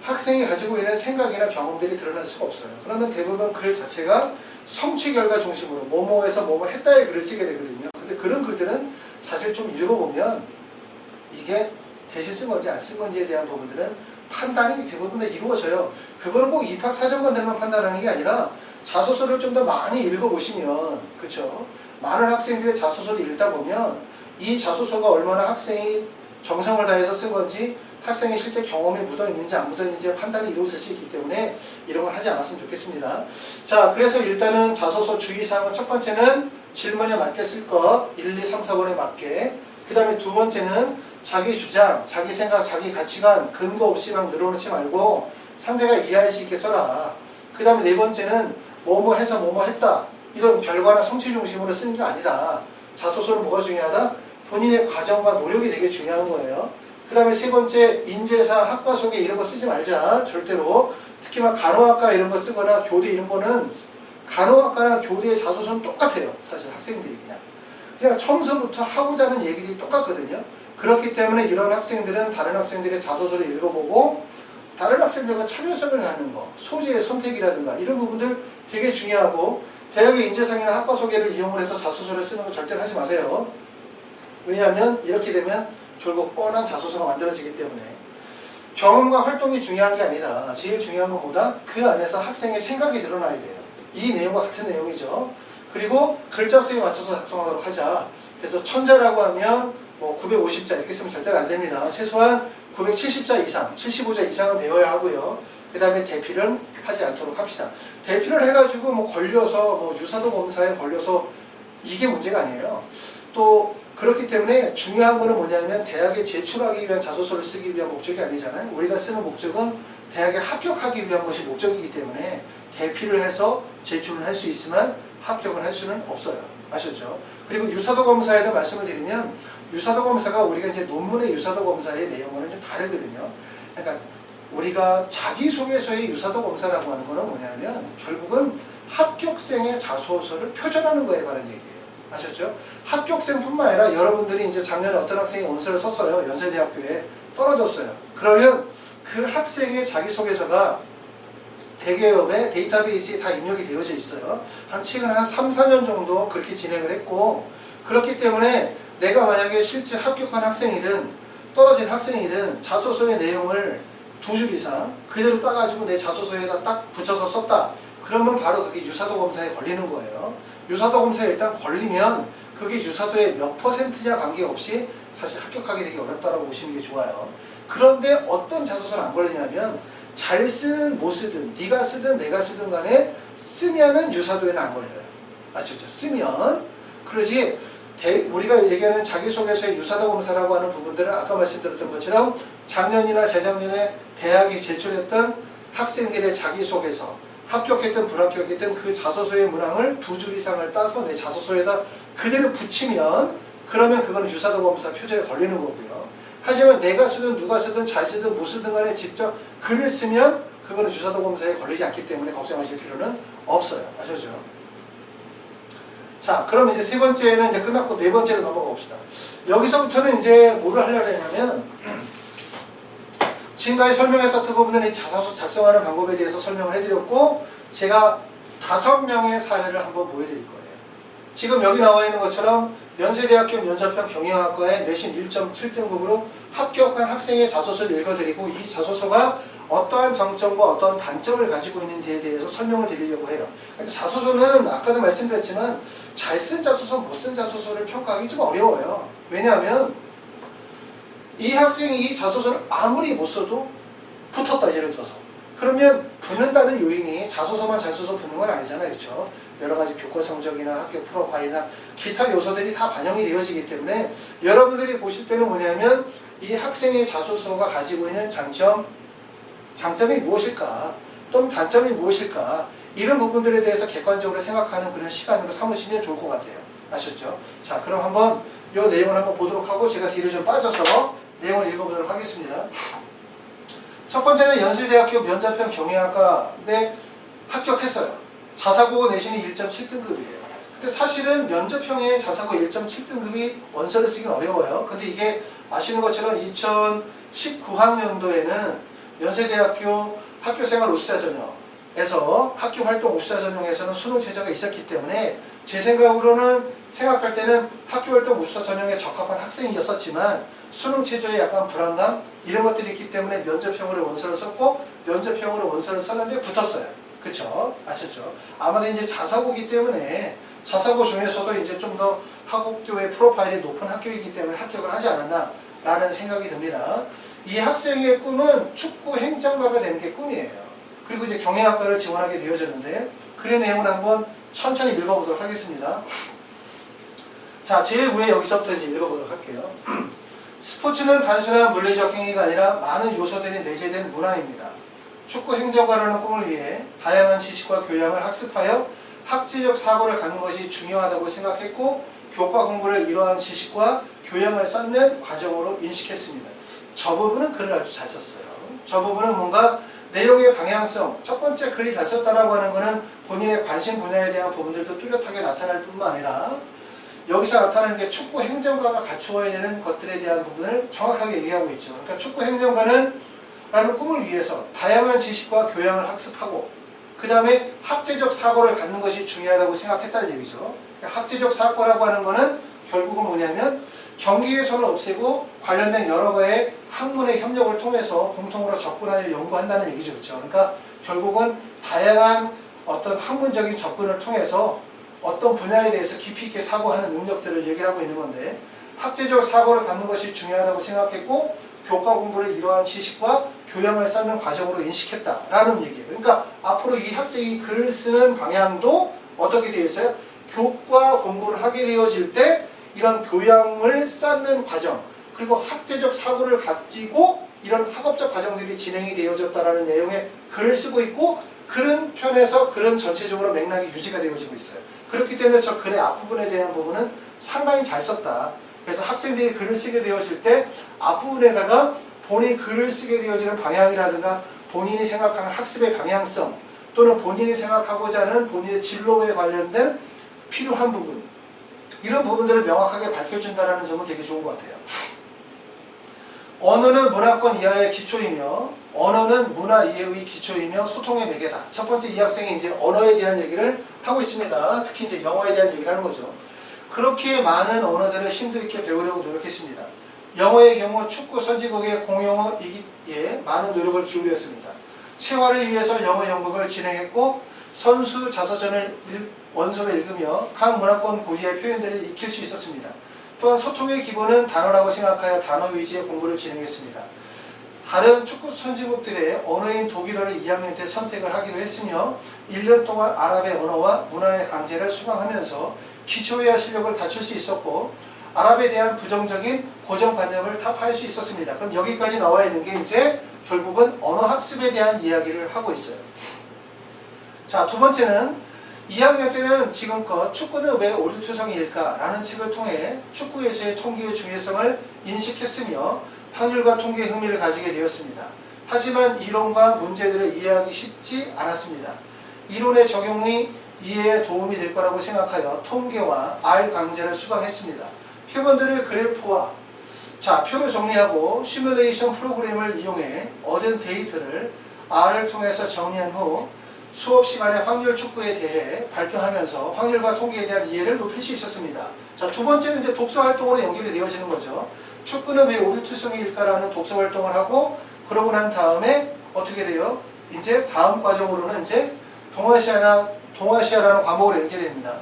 S1: 학생이 가지고 있는 생각이나 경험들이 드러날 수가 없어요. 그러면 대부분 글 자체가 성취 결과 중심으로 뭐뭐해서 뭐뭐 했다의 글을 쓰게 되거든요. 근데 그런 글들은 사실 좀 읽어보면 이게 대신 쓴 건지 안 쓴 건지에 대한 부분들은 판단이 대부분 다 이루어져요. 그거는 꼭 입학사정관들만 판단하는 게 아니라 자소서를 좀 더 많이 읽어보시면 그렇죠? 많은 학생들의 자소서를 읽다 보면 이 자소서가 얼마나 학생이 정성을 다해서 쓴 건지 학생의 실제 경험이 묻어있는지 안 묻어있는지 판단이 이루어질 수 있기 때문에 이런 걸 하지 않았으면 좋겠습니다. 자, 그래서 일단은 자소서 주의사항은 첫 번째는 질문에 맞게 쓸 것 1, 2, 3, 4번에 맞게. 그 다음에 두 번째는 자기 주장, 자기 생각, 자기 가치관 근거 없이 막 늘어놓지 말고 상대가 이해할 수 있게 써라. 그 다음에 네 번째는 뭐뭐 해서 뭐뭐 했다. 이런 결과나 성취 중심으로 쓰는 게 아니다. 자소서는 뭐가 중요하다? 본인의 과정과 노력이 되게 중요한 거예요. 그 다음에 세 번째, 인재사, 학과 소개 이런 거 쓰지 말자. 절대로. 특히 막 간호학과 이런 거 쓰거나 교대 이런 거는 간호학과나 교대의 자소서는 똑같아요. 사실 학생들이 그냥 처음서부터 하고자 하는 얘기들이 똑같거든요. 그렇기 때문에 이런 학생들은 다른 학생들의 자소서를 읽어보고 다른 학생들과 참여성을 갖는 거, 소재의 선택이라든가 이런 부분들 되게 중요하고 대학의 인재상이나 학과 소개를 이용을 해서 자소서를 쓰는 거 절대 하지 마세요. 왜냐하면 이렇게 되면 결국 뻔한 자소서가 만들어지기 때문에 경험과 활동이 중요한 게 아니라 제일 중요한 건 뭐다? 그 안에서 학생의 생각이 드러나야 돼요. 이 내용과 같은 내용이죠. 그리고 글자 수에 맞춰서 작성하도록 하자. 그래서 천자라고 하면 뭐 950자 이렇게 쓰면 절대로 안 됩니다. 최소한 970자 이상, 75자 이상은 되어야 하고요. 그 다음에 대피를 하지 않도록 합시다. 대피를 해가지고 뭐 걸려서 뭐 유사도 검사에 걸려서 이게 문제가 아니에요. 또 그렇기 때문에 중요한 거는 뭐냐면 대학에 제출하기 위한 자소서를 쓰기 위한 목적이 아니잖아요. 우리가 쓰는 목적은 대학에 합격하기 위한 것이 목적이기 때문에 대피를 해서 제출을 할 수 있으면 합격을 할 수는 없어요. 아셨죠? 그리고 유사도 검사에도 말씀을 드리면 유사도 검사가 우리가 이제 논문의 유사도 검사의 내용과는 좀 다르거든요. 그러니까 우리가 자기소개서의 유사도 검사라고 하는 거는 뭐냐면 결국은 합격생의 자소서를 표절하는 거에 관한 얘기예요. 아셨죠? 합격생뿐만 아니라 여러분들이 이제 작년에 어떤 학생이 원서를 썼어요. 연세대학교에 떨어졌어요. 그러면 그 학생의 자기소개서가 대기업의 데이터베이스에 다 입력이 되어져 있어요. 최근 한 3, 4년 정도 그렇게 진행을 했고, 그렇기 때문에 내가 만약에 실제 합격한 학생이든 떨어진 학생이든 자소서의 내용을 2줄 이상 그대로 따가지고 내 자소서에다 딱 붙여서 썼다. 그러면 바로 그게 유사도 검사에 걸리는 거예요. 유사도 검사에 일단 걸리면 그게 유사도의 몇 %냐 관계없이 사실 합격하기 되게 어렵다라고 보시는 게 좋아요. 그런데 어떤 자소서는 안 걸리냐면 잘 쓰든 못 쓰든 네가 쓰든 내가 쓰든 간에 쓰면은 유사도에는 안 걸려요. 아시죠? 쓰면. 그러지 우리가 얘기하는 자기소개서의 유사도 검사라고 하는 부분들은 아까 말씀드렸던 것처럼 작년이나 재작년에 대학이 제출했던 학생들의 자기소개서, 합격했든 불합격했든 그 자소서의 문항을 2줄 이상을 따서 내 자소서에다 그대로 붙이면 그러면 그거는 유사도 검사 표절에 걸리는 거고요. 하지만 내가 쓰든 누가 쓰든 잘 쓰든 못 쓰든 간에 직접 글을 쓰면 그거는 유사도 검사에 걸리지 않기 때문에 걱정하실 필요는 없어요. 아셨죠? 자, 그럼 이제 세 번째는 이제 끝났고 네 번째로 넘어가 봅시다. 여기서부터는 이제 뭐를 하려고 했냐면 지금까지 설명했었던 부분은 이 자소서 작성하는 방법에 대해서 설명을 해드렸고 제가 5명의 사례를 한번 보여드릴 거예요. 지금 여기 나와 있는 것처럼 연세대학교 면접형 경영학과에 내신 1.7등급으로 합격한 학생의 자소서를 읽어드리고 이 자소서가 어떠한 장점과 어떠한 단점을 가지고 있는지에 대해서 설명을 드리려고 해요. 근데 자소서는 아까도 말씀드렸지만 잘 쓴 자소서, 못 쓴 자소서를 평가하기 좀 어려워요. 왜냐하면 이 학생이 이 자소서를 아무리 못 써도 붙었다, 예를 들어서. 그러면 붙는다는 요인이 자소서만 잘 써서 붙는 건 아니잖아요. 그렇죠? 여러 가지 교과 성적이나 학교 프로파일이나 기타 요소들이 다 반영이 되어지기 때문에 여러분들이 보실 때는 뭐냐면 이 학생의 자소서가 가지고 있는 장점이 무엇일까? 또는 단점이 무엇일까? 이런 부분들에 대해서 객관적으로 생각하는 그런 시간으로 삼으시면 좋을 것 같아요. 아셨죠? 자, 그럼 한번 이 내용을 한번 보도록 하고 제가 뒤로 좀 빠져서 내용을 읽어보도록 하겠습니다. 첫 번째는 연세대학교 면접형 경영학과에 합격했어요. 자사고 내신이 1.7등급이에요. 근데 사실은 면접형의 자사고 1.7등급이 원서를 쓰긴 어려워요. 근데 이게 아시는 것처럼 2019학년도에는 연세대학교 학교생활 우수자전형에서 학교활동 우수자전형에서는 수능 최저가 있었기 때문에 제 생각할 때는 학교활동 우수자전형에 적합한 학생이었었지만 수능 최저에 약간 불안감 이런 것들이 있기 때문에 면접형으로 원서를 썼고 면접형으로 원서를 썼는데 붙었어요. 그쵸? 아셨죠? 아마도 이제 자사고이기 때문에 자사고 중에서도 이제 좀 더 학업교의 프로파일이 높은 학교이기 때문에 합격을 하지 않았나 라는 생각이 듭니다. 이 학생의 꿈은 축구 행정가가 되는 게 꿈이에요. 그리고 이제 경영학과를 지원하게 되어졌는데 그 내용을 한번 천천히 읽어보도록 하겠습니다. 자, 제일 위에 여기서부터 이제 읽어보도록 할게요. 스포츠는 단순한 물리적 행위가 아니라 많은 요소들이 내재된 문화입니다. 축구 행정가라는 꿈을 위해 다양한 지식과 교양을 학습하여 학제적 사고를 갖는 것이 중요하다고 생각했고 교과 공부를 이러한 지식과 교양을 쌓는 과정으로 인식했습니다. 저 부분은 글을 아주 잘 썼어요. 저 부분은 뭔가 내용의 방향성, 첫 번째 글이 잘 썼다라고 하는 것은 본인의 관심 분야에 대한 부분들도 뚜렷하게 나타날 뿐만 아니라 여기서 나타나는 게 축구 행정가가 갖추어야 되는 것들에 대한 부분을 정확하게 얘기하고 있죠. 그러니까 축구 행정가는 라는 꿈을 위해서 다양한 지식과 교양을 학습하고 그 다음에 학제적 사고를 갖는 것이 중요하다고 생각했다는 얘기죠. 그러니까 학제적 사고라고 하는 것은 결국은 뭐냐면 경계선을 없애고 관련된 여러 가지의 학문의 협력을 통해서 공통으로 접근하여 연구한다는 얘기죠. 그렇죠? 그러니까 결국은 다양한 어떤 학문적인 접근을 통해서 어떤 분야에 대해서 깊이 있게 사고하는 능력들을 얘기를 하고 있는 건데 학제적 사고를 갖는 것이 중요하다고 생각했고 교과 공부를 이러한 지식과 교양을 쌓는 과정으로 인식했다라는 얘기예요. 그러니까 앞으로 이 학생이 글을 쓰는 방향도 어떻게 되어 있어요? 교과 공부를 하게 되어질 때 이런 교양을 쌓는 과정 그리고 학제적 사고를 가지고 이런 학업적 과정들이 진행이 되어졌다라는 내용의 글을 쓰고 있고 그런 편에서 글은 전체적으로 맥락이 유지가 되어지고 있어요. 그렇기 때문에 저 글의 앞부분에 대한 부분은 상당히 잘 썼다. 그래서 학생들이 글을 쓰게 되어질 때 앞부분에다가 본인이 글을 쓰게 되어지는 방향이라든가 본인이 생각하는 학습의 방향성 또는 본인이 생각하고자 하는 본인의 진로에 관련된 필요한 부분 이런 부분들을 명확하게 밝혀준다는 점은 되게 좋은 것 같아요. 언어는 문화권 이하의 기초이며 언어는 문화 이해의 기초이며 소통의 매개다. 첫 번째 이 학생이 이제 언어에 대한 얘기를 하고 있습니다. 특히 이제 영어에 대한 얘기를 하는 거죠. 그렇게 많은 언어들을 심도 있게 배우려고 노력했습니다. 영어의 경우 축구 선진국의 공용어이기에 많은 노력을 기울였습니다. 체화를 위해서 영어 연극을 진행했고 선수 자서전을 원서를 읽으며 각 문화권 고유의 표현들을 익힐 수 있었습니다. 또한 소통의 기본은 단어라고 생각하여 단어 위주의 공부를 진행했습니다. 다른 축구 선진국들의 언어인 독일어를 2학년 때 선택을 하기도 했으며 1년 동안 아랍의 언어와 문화의 강제를 수강하면서 기초회화 실력을 갖출 수 있었고 아랍에 대한 부정적인 고정관념을 타파할 수 있었습니다. 그럼 여기까지 나와 있는 게 이제 결국은 언어 학습에 대한 이야기를 하고 있어요. 자, 두 번째는 2학년 때는 지금껏 축구는 왜 오류투성이일까? 라는 책을 통해 축구에서의 통계의 중요성을 인식했으며 확률과 통계에 흥미를 가지게 되었습니다. 하지만 이론과 문제들을 이해하기 쉽지 않았습니다. 이론의 적용이 이해에 도움이 될 거라고 생각하여 통계와 R 강좌를 수강했습니다. 표본들을 그래프와 표로 정리하고 시뮬레이션 프로그램을 이용해 얻은 데이터를 R을 통해서 정리한 후 수업 시간에 확률 축구에 대해 발표하면서 확률과 통계에 대한 이해를 높일 수 있었습니다. 자, 두 번째는 이제 독서 활동으로 연결이 되어지는 거죠. 축구는 왜 오류투성이일까라는 독서 활동을 하고 그러고 난 다음에 어떻게 돼요? 이제 다음 과정으로는 이제 동아시아라는 과목으로 연결이 됩니다.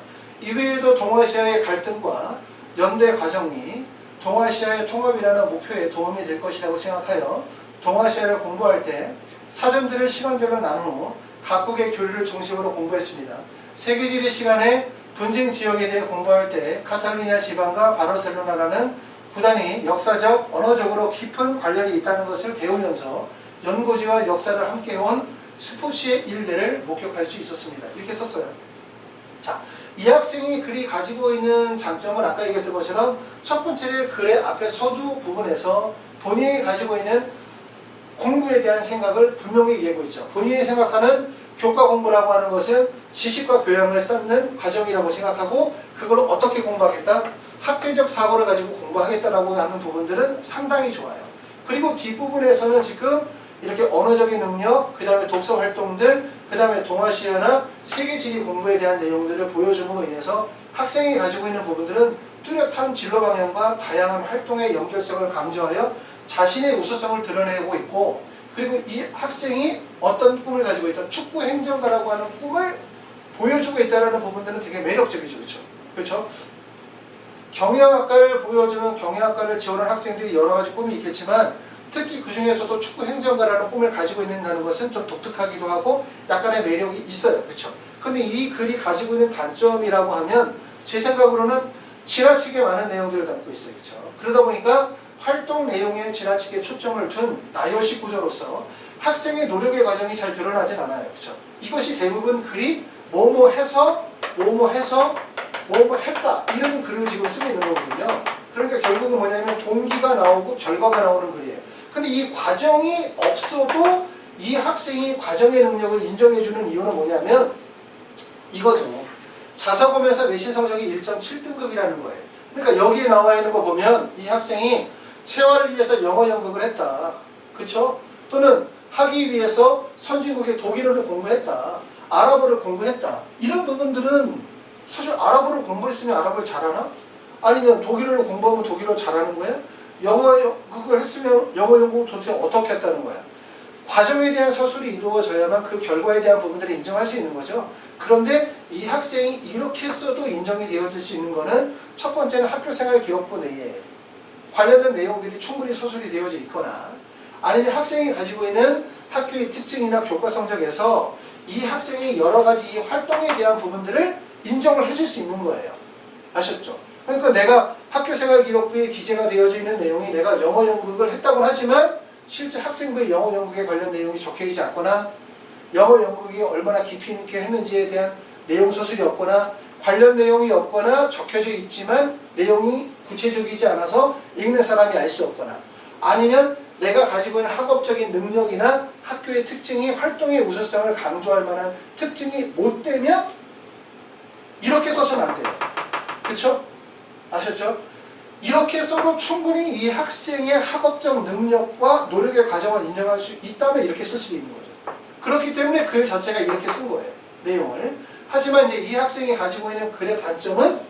S1: 이외에도 동아시아의 갈등과 연대 과정이 동아시아의 통합이라는 목표에 도움이 될 것이라고 생각하여 동아시아를 공부할 때 사전들을 시간별로 나눈 후 각국의 교류를 중심으로 공부했습니다. 세계지리 시간에 분쟁 지역에 대해 공부할 때 카탈루냐 지방과 바르셀로나라는 구단이 역사적, 언어적으로 깊은 관련이 있다는 것을 배우면서 연고지와 역사를 함께 해온 스포츠의 일대를 목격할 수 있었습니다. 이렇게 썼어요. 자, 이 학생이 글이 가지고 있는 장점은 아까 얘기했던 것처럼 첫 번째는 글의 앞에 서두 부분에서 본인이 가지고 있는 공부에 대한 생각을 분명히 얘기하고 있죠. 본인이 생각하는 교과 공부라고 하는 것은 지식과 교양을 쌓는 과정이라고 생각하고 그걸 어떻게 공부하겠다? 학제적 사고를 가지고 공부하겠다라고 하는 부분들은 상당히 좋아요. 그리고 뒷부분에서는 지금 이렇게 언어적인 능력, 그 다음에 독서 활동들, 그 다음에 동아시아나 세계지리 공부에 대한 내용들을 보여줌으로 인해서 학생이 가지고 있는 부분들은 뚜렷한 진로 방향과 다양한 활동의 연결성을 강조하여 자신의 우수성을 드러내고 있고 그리고 이 학생이 어떤 꿈을 가지고 있다. 축구 행정가라고 하는 꿈을 보여주고 있다는 부분들은 되게 매력적이죠. 그렇죠? 그렇죠? 경영학과를 보여주는 경영학과를 지원한 학생들이 여러 가지 꿈이 있겠지만 특히 그 중에서도 축구 행정가라는 꿈을 가지고 있는 것은 좀 독특하기도 하고 약간의 매력이 있어요. 그렇죠? 근데 이 글이 가지고 있는 단점이라고 하면 제 생각으로는 지나치게 많은 내용들을 담고 있어요. 그렇죠? 그러다 보니까 활동 내용에 지나치게 초점을 둔 나열식 구조로서 학생의 노력의 과정이 잘 드러나진 않아요. 그렇죠? 이것이 대부분 글이 뭐뭐 해서 뭐뭐 했다 이런 글을 지금 쓰고 있는 거거든요. 그러니까 결국은 뭐냐면 동기가 나오고 결과가 나오는 글이에요. 근데 이 과정이 없어도 이 학생이 과정의 능력을 인정해주는 이유는 뭐냐면 이거죠. 자사고면서 내신 성적이 1.7등급이라는 거예요. 그러니까 여기에 나와 있는 거 보면 이 학생이 체화를 위해서 영어 연극을 했다. 그쵸? 또는 하기 위해서 선진국의 독일어를 공부했다. 아랍어를 공부했다. 이런 부분들은 사실 아랍어를 공부했으면 아랍어를 잘하나? 아니면 독일어를 공부하면 독일어 잘하는 거야? 영어 연극을 했으면 영어 연극을 도대체 어떻게 했다는 거야? 과정에 대한 서술이 이루어져야만 그 결과에 대한 부분들을 인정할 수 있는 거죠. 그런데 이 학생이 이렇게 써도 인정이 되어질 수 있는 거는 첫 번째는 학교생활 기록부 내에 관련된 내용들이 충분히 서술이 되어져 있거나 아니면 학생이 가지고 있는 학교의 특징이나 교과 성적에서 이 학생이 여러 가지 활동에 대한 부분들을 인정을 해줄 수 있는 거예요. 아셨죠? 그러니까 내가 학교생활 기록부에 기재가 되어져 있는 내용이 내가 영어 연극을 했다고 하지만 실제 학생부의 영어 연극에 관련 내용이 적혀있지 않거나 영어 연극이 얼마나 깊이 있게 했는지에 대한 내용 서술이 없거나 관련 내용이 없거나 적혀져 있지만 내용이 구체적이지 않아서 읽는 사람이 알 수 없거나 아니면 내가 가지고 있는 학업적인 능력이나 학교의 특징이 활동의 우수성을 강조할 만한 특징이 못 되면 이렇게 써서는 안 돼요. 그렇죠? 아셨죠? 이렇게 써도 충분히 이 학생의 학업적 능력과 노력의 과정을 인정할 수 있다면 이렇게 쓸 수 있는 거죠. 그렇기 때문에 글 자체가 이렇게 쓴 거예요. 내용을. 하지만 이제 이 학생이 가지고 있는 글의 단점은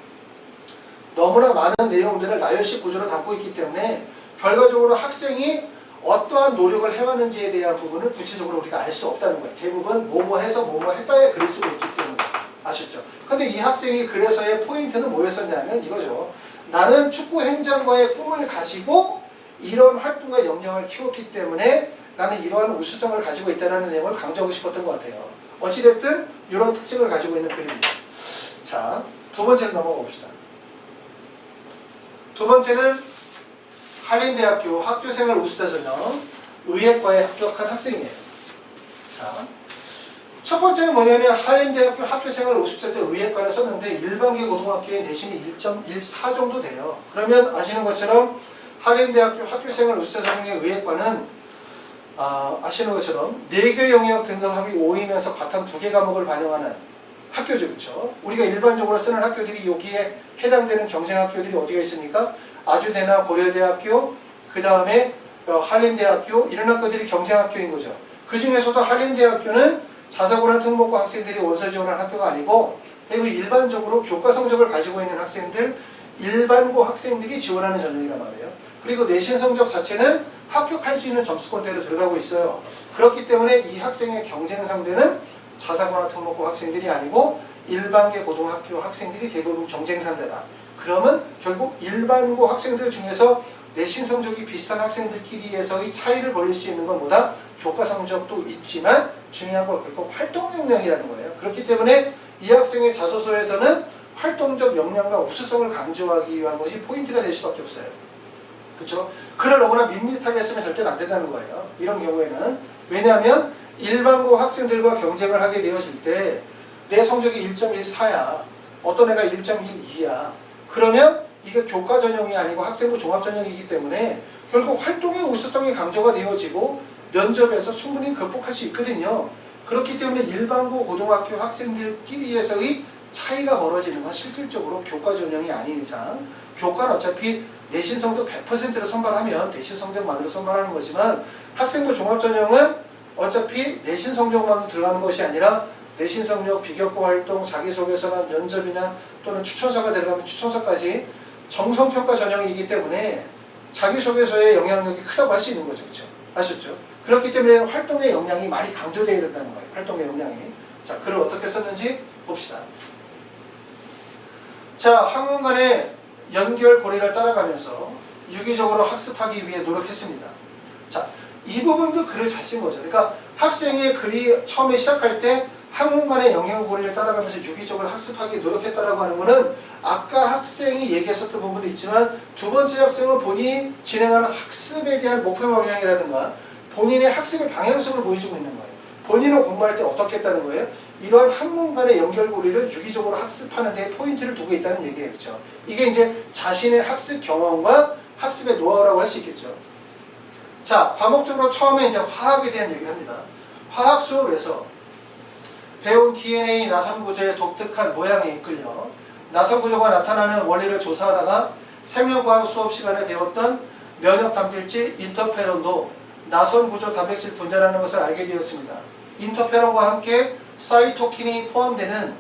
S1: 너무나 많은 내용들을 나열식 구조로 담고 있기 때문에 결과적으로 학생이 어떠한 노력을 해왔는지에 대한 부분을 구체적으로 우리가 알 수 없다는 거예요. 대부분 뭐뭐 해서 뭐뭐 했다에 글을 쓰고 있기 때문에. 아셨죠? 근데 이 학생이 글에서의 포인트는 뭐였었냐면 이거죠. 나는 축구 행장과의 꿈을 가지고 이런 활동과 역량을 키웠기 때문에 나는 이러한 우수성을 가지고 있다는 내용을 강조하고 싶었던 것 같아요. 어찌됐든 이런 특징을 가지고 있는 글입니다. 자, 두 번째로 넘어가 봅시다. 두 번째는 한림대학교 학교생활 우수자 전형 의예과에 합격한 학생이에요. 자, 첫 번째는 뭐냐면 한림대학교 학교생활 우수자 전형 의예과를 썼는데 일반계 고등학교의 내신이 1.14 정도 돼요. 그러면 아시는 것처럼 한림대학교 학교생활 우수자 전형의 의예과는 아시는 것처럼 4개 영역 등급합이 5이면서 과탐 2개 과목을 반영하는 학교죠. 그렇죠? 우리가 일반적으로 쓰는 학교들이 여기에 해당되는 경쟁학교들이 어디가 있습니까? 아주대나 고려대학교, 그 다음에 한림대학교 이런 학교들이 경쟁학교인 거죠. 그 중에서도 한림대학교는 자사고나 특목고 학생들이 원서 지원하는 학교가 아니고 대부분 일반적으로 교과 성적을 가지고 있는 학생들, 일반고 학생들이 지원하는 전형이란 말이에요. 그리고 내신 성적 자체는 합격할 수 있는 점수권대로 들어가고 있어요. 그렇기 때문에 이 학생의 경쟁 상대는 자사고나 특목고 학생들이 아니고 일반계 고등학교 학생들이 대부분 경쟁 상대다. 그러면 결국 일반고 학생들 중에서 내신 성적이 비슷한 학생들끼리에서의 차이를 벌릴 수 있는 건 뭐다? 교과 성적도 있지만 중요한 건 결국 활동 역량이라는 거예요. 그렇기 때문에 이 학생의 자소서에서는 활동적 역량과 우수성을 강조하기 위한 것이 포인트가 될 수밖에 없어요. 그렇죠? 글을 너무나 밋밋하게 쓰면 절대로 안 된다는 거예요. 이런 경우에는. 왜냐하면 일반고 학생들과 경쟁을 하게 되어질 때 내 성적이 1.14야. 어떤 애가 1.12야. 그러면 이게 교과 전형이 아니고 학생부 종합 전형이기 때문에 결국 활동의 우수성이 강조가 되어지고 면접에서 충분히 극복할 수 있거든요. 그렇기 때문에 일반고 고등학교 학생들끼리에서의 차이가 벌어지는 건 실질적으로 교과 전형이 아닌 이상 교과는 어차피 내신 성적 100%로 선발하면 내신 성적만으로 선발하는 거지만 학생부 종합 전형은 어차피 내신 성적만으로 들어가는 것이 아니라 내신 성적, 비교과 활동, 자기소개서나 면접이나 또는 추천서가 들어가면 추천서까지 정성평가 전형이기 때문에 자기소개서의 영향력이 크다고 할 수 있는 거죠. 그렇죠? 아셨죠? 그렇기 때문에 활동의 역량이 많이 강조되어야 된다는 거예요. 활동의 역량이. 자, 글을 어떻게 썼는지 봅시다. 자, 학문 간의 연결 고리를 따라가면서 유기적으로 학습하기 위해 노력했습니다. 자, 이 부분도 글을 잘 쓴 거죠. 그러니까 학생의 글이 처음에 시작할 때 학문 간의 연결고리를 따라가면서 유기적으로 학습하기 노력했다라고 하는 것은 아까 학생이 얘기했었던 부분도 있지만 두 번째 학생은 본인이 진행하는 학습에 대한 목표 방향이라든가 본인의 학습의 방향성을 보여주고 있는 거예요. 본인은 공부할 때 어떻게 했다는 거예요? 이러한 학문 간의 연결고리를 유기적으로 학습하는 데 포인트를 두고 있다는 얘기예요. 그렇죠? 이게 이제 자신의 학습 경험과 학습의 노하우라고 할 수 있겠죠. 자, 과목적으로 처음에 이제 화학에 대한 얘기를 합니다. 화학 수업에서 배운 DNA 나선 구조의 독특한 모양에 이끌려 나선 구조가 나타나는 원리를 조사하다가 생명과학 수업 시간에 배웠던 면역 단백질 인터페론도 나선 구조 단백질 분자라는 것을 알게 되었습니다. 인터페론과 함께 사이토킨이 포함되는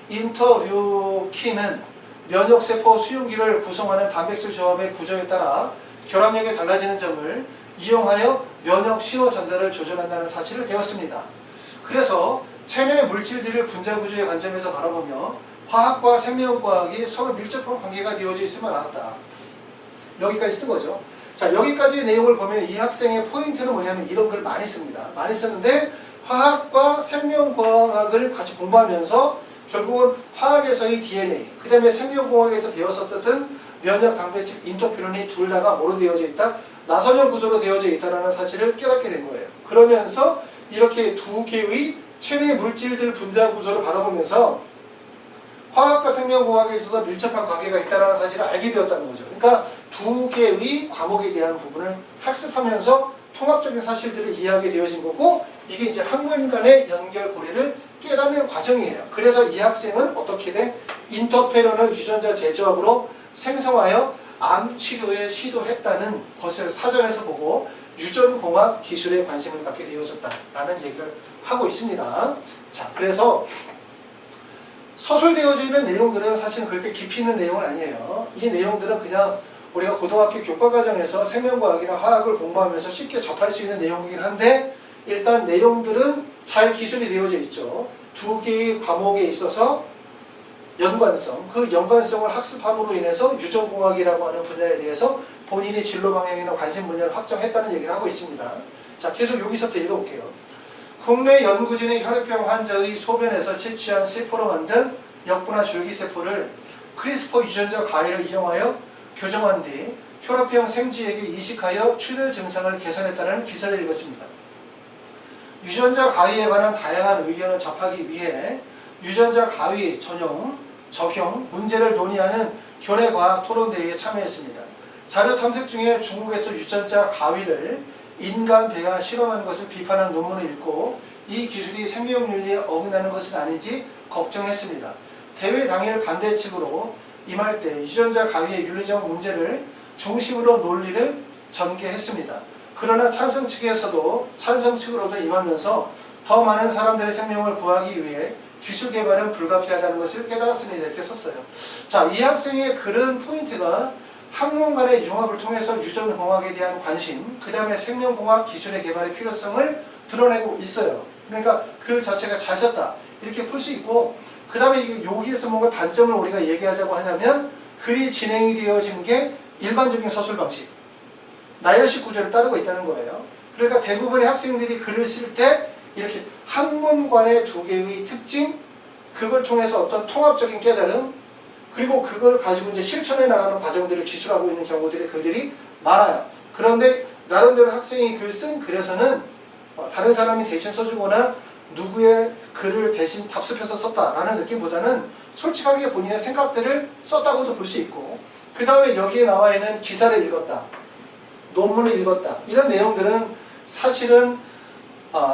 S1: 인터류킨은 면역세포 수용기를 구성하는 단백질 조합의 구조에 따라 결합력이 달라지는 점을 이용하여 면역 신호 전달을 조절한다는 사실을 배웠습니다. 그래서 체내 물질들을 분자 구조의 관점에서 바라보며 화학과 생명과학이 서로 밀접한 관계가 되어져 있음을 알았다. 여기까지 쓴 거죠. 자, 여기까지의 내용을 보면 이 학생의 포인트는 뭐냐면 이런 글 많이 씁니다. 많이 쓰는데 화학과 생명과학을 같이 공부하면서 결국은 화학에서의 DNA, 그 다음에 생명공학에서 배웠었던 면역 단백질 인터페론이 둘 다가 뭐로 되어져 있다? 나선형 구조로 되어져 있다는 사실을 깨닫게 된 거예요. 그러면서 이렇게 두 개의 체내 물질들 분자 구조를 바라보면서 화학과 생명공학에 있어서 밀접한 관계가 있다는 사실을 알게 되었다는 거죠. 그러니까 두 개의 과목에 대한 부분을 학습하면서 통합적인 사실들을 이해하게 되어진 거고 이게 이제 학문 간의 연결고리를 깨닫는 과정이에요. 그래서 이 학생은 어떻게 돼? 인터페론을 유전자 재조합으로 생성하여 암 치료에 시도했다는 것을 사전에서 보고 유전공학 기술에 관심을 갖게 되어졌다라는 얘기를 하고 있습니다. 자, 그래서 서술되어지는 내용들은 사실은 그렇게 깊이 있는 내용은 아니에요. 이 내용들은 그냥 우리가 고등학교 교과과정에서 생명과학이나 화학을 공부하면서 쉽게 접할 수 있는 내용이긴 한데, 일단 내용들은 잘 기술이 되어져 있죠. 두 개의 과목에 있어서 연관성, 그 연관성을 학습함으로 인해서 유전공학이라고 하는 분야에 대해서 본인의 진로 방향이나 관심 분야를 확정했다는 얘기를 하고 있습니다. 자, 계속 여기서부터 읽어볼게요. 국내 연구진의 혈액병 환자의 소변에서 채취한 세포로 만든 역분화 줄기세포를 크리스퍼 유전자 가위를 이용하여 교정한 뒤 혈압형 생쥐에게 이식하여 출혈 증상을 개선했다는 기사를 읽었습니다. 유전자 가위에 관한 다양한 의견을 접하기 위해 유전자 가위 전용 적용 문제를 논의하는 교내과학 토론대회에 참여했습니다. 자료 탐색 중에 중국에서 유전자 가위를 인간 배가 실험한 것을 비판한 논문을 읽고 이 기술이 생명윤리에 어긋나는 것은 아닌지 걱정했습니다. 대회 당일 반대 측으로 임할 때 유전자 가위의 윤리적 문제를 중심으로 논리를 전개했습니다. 그러나 찬성 측으로도 임하면서 더 많은 사람들의 생명을 구하기 위해 기술 개발은 불가피하다는 것을 깨달았습니다. 이렇게 썼어요. 자, 이 학생의 글은 포인트가 학문 간의 융합을 통해서 유전공학에 대한 관심, 그 다음에 생명공학 기술의 개발의 필요성을 드러내고 있어요. 그러니까 글 자체가 잘 썼다, 이렇게 볼 수 있고, 그 다음에 여기에서 뭔가 단점을 우리가 얘기하자고 하냐면, 글이 진행이 되어진 게 일반적인 서술 방식, 나열식 구조를 따르고 있다는 거예요. 그러니까 대부분의 학생들이 글을 쓸 때 이렇게 학문관의 두 개의 특징, 그걸 통해서 어떤 통합적인 깨달음, 그리고 그걸 가지고 이제 실천해 나가는 과정들을 기술하고 있는 경우들의 글들이 많아요. 그런데 나름대로 학생이 글 쓴 글에서는 다른 사람이 대신 써주거나 누구의 글을 대신 답습해서 썼다라는 느낌보다는 솔직하게 본인의 생각들을 썼다고도 볼 수 있고, 그 다음에 여기에 나와 있는 기사를 읽었다, 논문을 읽었다, 이런 내용들은 사실은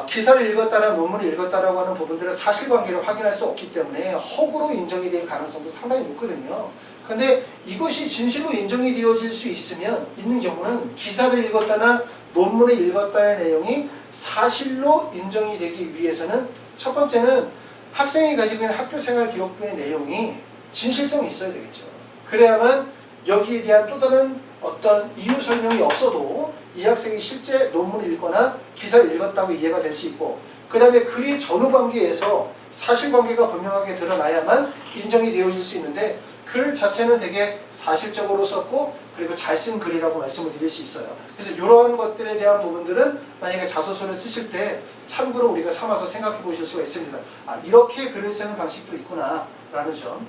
S1: 기사를 읽었다나 논문을 읽었다라고 하는 부분들은 사실관계를 확인할 수 없기 때문에 허구로 인정이 될 가능성도 상당히 높거든요. 근데 이것이 진실로 인정이 되어질 수 있는 경우는 기사를 읽었다나 논문을 읽었다의 내용이 사실로 인정이 되기 위해서는 첫 번째는 학생이 가지고 있는 학교생활 기록부의 내용이 진실성이 있어야 되겠죠. 그래야만 여기에 대한 또 다른 어떤 이유 설명이 없어도 이 학생이 실제 논문을 읽거나 기사를 읽었다고 이해가 될 수 있고, 그 다음에 글이 전후 관계에서 사실관계가 분명하게 드러나야만 인정이 되어질 수 있는데, 글 자체는 되게 사실적으로 썼고 그리고 잘 쓴 글이라고 말씀을 드릴 수 있어요. 그래서 이러한 것들에 대한 부분들은 만약에 자소서를 쓰실 때 참고로 우리가 삼아서 생각해 보실 수가 있습니다. 이렇게 글을 쓰는 방식도 있구나 라는 점.